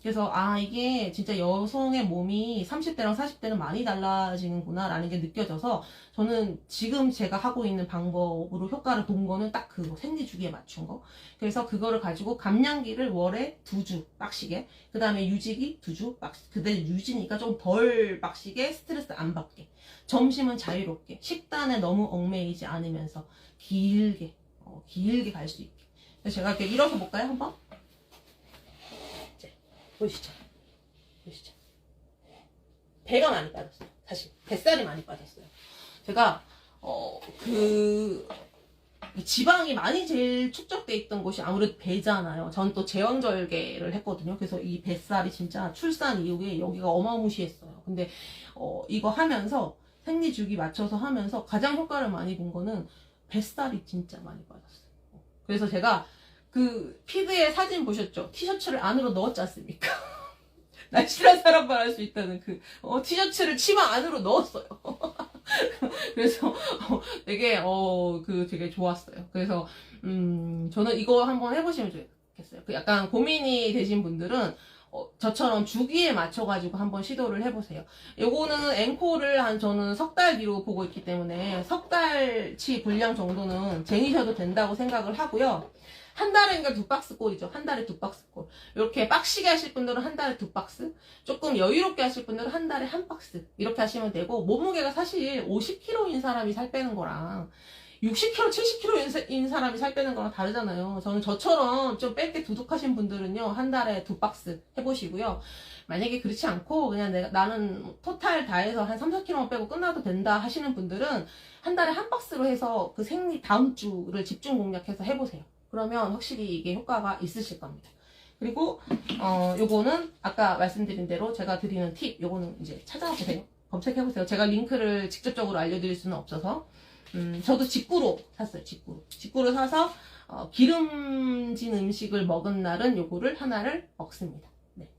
그래서 이게 진짜 여성의 몸이 30대랑 40대는 많이 달라지는구나 라는 게 느껴져서 저는 지금 제가 하고 있는 방법으로 효과를 본 거는 딱 그거, 생리 주기에 맞춘 거. 그래서 그거를 가지고 감량기를 월에 2주 빡시게, 그 다음에 유지기 2주 빡시게, 그때 유지니까 좀 덜 빡시게, 스트레스 안 받게, 점심은 자유롭게, 식단에 너무 얽매이지 않으면서 길게 갈 수 있게. 그래서 제가 이렇게 일어서 볼까요, 한번? 보시죠. 배가 많이 빠졌어요. 사실 뱃살이 많이 빠졌어요. 제가 지방이 많이 제일 축적돼 있던 곳이 아무래도 배잖아요. 전 또 제왕절개를 했거든요. 그래서 이 뱃살이 진짜 출산 이후에 여기가 어마무시했어요. 근데 이거 하면서 생리주기 맞춰서 하면서 가장 효과를 많이 본 거는 뱃살이 진짜 많이 빠졌어요. 그래서 제가 그 피드에 사진 보셨죠? 티셔츠를 안으로 넣었지 않습니까? 날씬한 사람만 할 수 있다는 티셔츠를 치마 안으로 넣었어요. 그래서 되게 되게 좋았어요. 그래서 저는 이거 한번 해보시면 좋겠어요. 약간 고민이 되신 분들은 저처럼 주기에 맞춰가지고 한번 시도를 해보세요. 요거는 앵콜을 저는 석 달 뒤로 보고 있기 때문에 석 달치 분량 정도는 쟁이셔도 된다고 생각을 하고요. 한 달에 2박스 꼴이죠. 한 달에 2박스 꼴. 이렇게 빡시게 하실 분들은 한 달에 2박스, 조금 여유롭게 하실 분들은 한 달에 1박스. 이렇게 하시면 되고, 몸무게가 사실 50kg인 사람이 살 빼는 거랑 60kg, 70kg인 사람이 살 빼는 거랑 다르잖아요. 저는 저처럼 좀 뺄 게 두둑하신 분들은요, 한 달에 2박스 해보시고요. 만약에 그렇지 않고, 그냥 나는 토탈 다 해서 한 3, 4kg만 빼고 끝나도 된다 하시는 분들은 한 달에 1박스로 해서 그 생리 다음 주를 집중 공략해서 해보세요. 그러면 확실히 이게 효과가 있으실 겁니다. 그리고 요거는 아까 말씀드린 대로 제가 드리는 팁, 요거는 이제 찾아보세요. 검색해보세요. 제가 링크를 직접적으로 알려드릴 수는 없어서 저도 직구로 샀어요. 직구로 사서 기름진 음식을 먹은 날은 요거를 하나를 먹습니다. 네.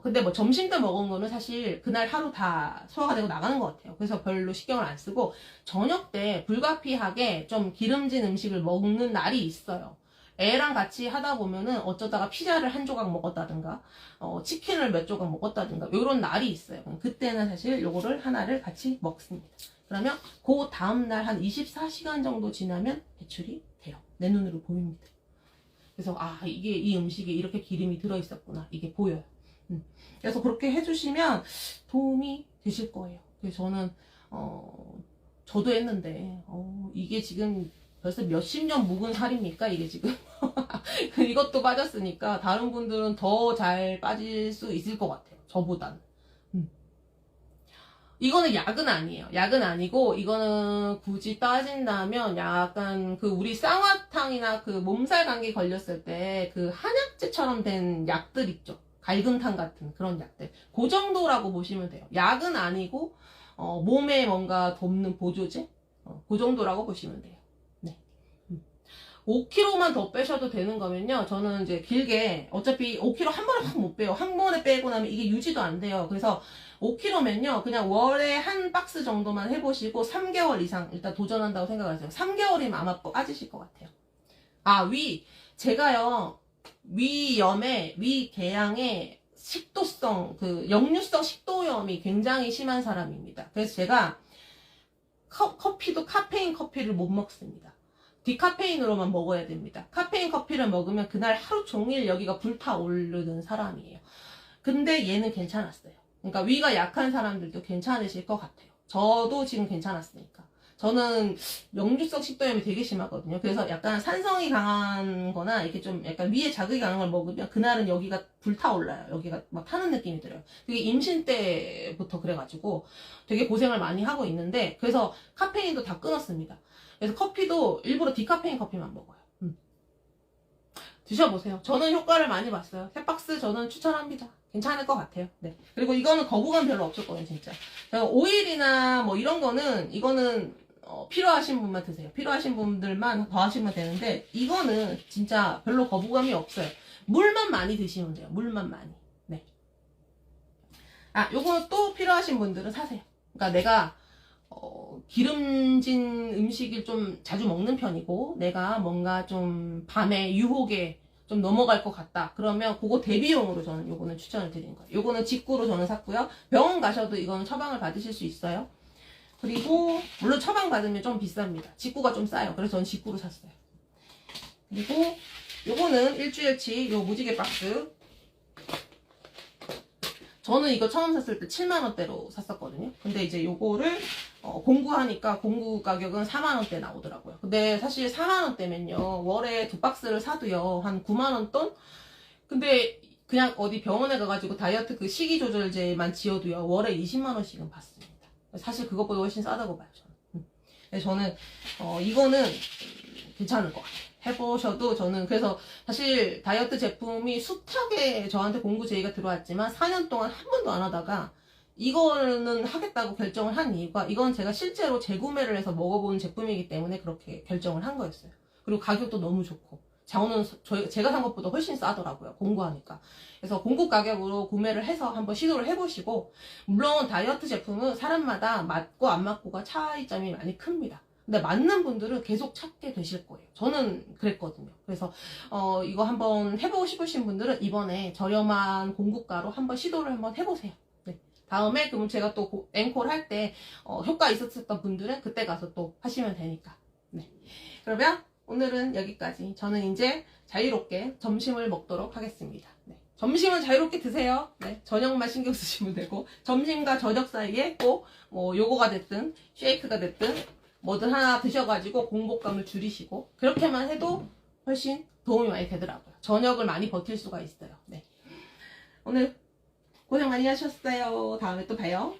근데 뭐 점심 때 먹은 거는 사실 그날 하루 다 소화가 되고 나가는 것 같아요. 그래서 별로 신경을 안 쓰고 저녁 때 불가피하게 좀 기름진 음식을 먹는 날이 있어요. 애랑 같이 하다 보면은 어쩌다가 피자를 한 조각 먹었다든가 치킨을 몇 조각 먹었다든가 이런 날이 있어요. 그때는 사실 요거를 하나를 같이 먹습니다. 그러면 그 다음날 한 24시간 정도 지나면 배출이 돼요. 내 눈으로 보입니다. 그래서 이게 이 음식에 이렇게 기름이 들어있었구나, 이게 보여요. 그래서 그렇게 해주시면 도움이 되실 거예요. 그래서 저는 저도 했는데 이게 지금 벌써 몇십 년 묵은 살입니까? 이게 지금 이것도 빠졌으니까 다른 분들은 더 잘 빠질 수 있을 것 같아요. 저보다는. 이거는 약은 아니에요. 약은 아니고 이거는 굳이 따진다면 약간 우리 쌍화탕이나 몸살 감기 걸렸을 때 한약재처럼 된 약들 있죠. 갈근탕 같은 그런 약들. 그 정도라고 보시면 돼요. 약은 아니고 몸에 뭔가 돕는 보조제? 그 정도라고 보시면 돼요. 네. 5kg만 더 빼셔도 되는 거면요. 저는 이제 길게 어차피 5kg 한 번에 확 못 빼요. 한 번에 빼고 나면 이게 유지도 안 돼요. 그래서 5kg면요. 그냥 월에 한 박스 정도만 해보시고 3개월 이상 일단 도전한다고 생각하세요. 3개월이면 아마 빠지실 것 같아요. 제가요. 위염에, 위궤양에 식도성, 역류성 식도염이 굉장히 심한 사람입니다. 그래서 제가 커피도 카페인 커피를 못 먹습니다. 디카페인으로만 먹어야 됩니다. 카페인 커피를 먹으면 그날 하루 종일 여기가 불타오르는 사람이에요. 근데 얘는 괜찮았어요. 그러니까 위가 약한 사람들도 괜찮으실 것 같아요. 저도 지금 괜찮았으니까. 저는 역류성 식도염이 되게 심하거든요. 그래서 약간 산성이 강한 거나 이렇게 좀 약간 위에 자극이 강한 걸 먹으면 그날은 여기가 불타올라요. 여기가 막 타는 느낌이 들어요. 그게 임신 때부터 그래가지고 되게 고생을 많이 하고 있는데, 그래서 카페인도 다 끊었습니다. 그래서 커피도 일부러 디카페인 커피만 먹어요. 드셔보세요. 저는 효과를 많이 봤어요. 3박스 저는 추천합니다. 괜찮을 것 같아요. 네. 그리고 이거는 거부감 별로 없었거든요, 진짜. 오일이나 뭐 이런 거는, 이거는 필요하신 분만 드세요. 필요하신 분들만 더 하시면 되는데, 이거는 진짜 별로 거부감이 없어요. 물만 많이 드시면 돼요. 물만 많이. 네. 아, 요거 또 필요하신 분들은 사세요. 그러니까 내가 기름진 음식을 좀 자주 먹는 편이고, 내가 뭔가 좀 밤에 유혹에 좀 넘어갈 것 같다. 그러면 그거 대비용으로 저는 요거는 추천을 드리는 거예요. 요거는 직구로 저는 샀고요. 병원 가셔도 이거는 처방을 받으실 수 있어요. 그리고 물론 처방 받으면 좀 비쌉니다. 직구가 좀 싸요. 그래서 저는 직구로 샀어요. 그리고 요거는 일주일치 요 무지개 박스. 저는 이거 처음 샀을 때 7만원대로 샀었거든요. 근데 이제 요거를 공구하니까 공구 가격은 4만원대 나오더라고요. 근데 사실 4만원대면요, 월에 2박스를 사도요, 한 9만원 돈? 근데 그냥 어디 병원에 가가지고 다이어트 그 식이 조절제만 지어도요, 월에 20만원씩은 받습니다. 사실 그것보다 훨씬 싸다고 봐요, 저는. 근데 저는, 이거는 괜찮을 것 같아요. 해보셔도. 저는 그래서 사실 다이어트 제품이 숱하게 저한테 공구 제의가 들어왔지만 4년 동안 한 번도 안 하다가 이거는 하겠다고 결정을 한 이유가, 이건 제가 실제로 재구매를 해서 먹어본 제품이기 때문에 그렇게 결정을 한 거였어요. 그리고 가격도 너무 좋고, 장어는 제가 산 것보다 훨씬 싸더라고요, 공구하니까. 그래서 공구 가격으로 구매를 해서 한번 시도를 해보시고, 물론 다이어트 제품은 사람마다 맞고 안 맞고가 차이점이 많이 큽니다. 근데 맞는 분들은 계속 찾게 되실 거예요. 저는 그랬거든요. 그래서 이거 한번 해보고 싶으신 분들은 이번에 저렴한 공구가로 한번 시도를 한번 해보세요. 네. 다음에 그럼 제가 또 앵콜 할 때 효과 있었던 분들은 그때 가서 또 하시면 되니까. 네. 그러면 오늘은 여기까지. 저는 이제 자유롭게 점심을 먹도록 하겠습니다. 네. 점심은 자유롭게 드세요. 네. 저녁만 신경 쓰시면 되고, 점심과 저녁 사이에 꼭 뭐 요거가 됐든 쉐이크가 됐든 뭐든 하나 드셔가지고 공복감을 줄이시고, 그렇게만 해도 훨씬 도움이 많이 되더라고요. 저녁을 많이 버틸 수가 있어요. 네. 오늘 고생 많이 하셨어요. 다음에 또 봐요.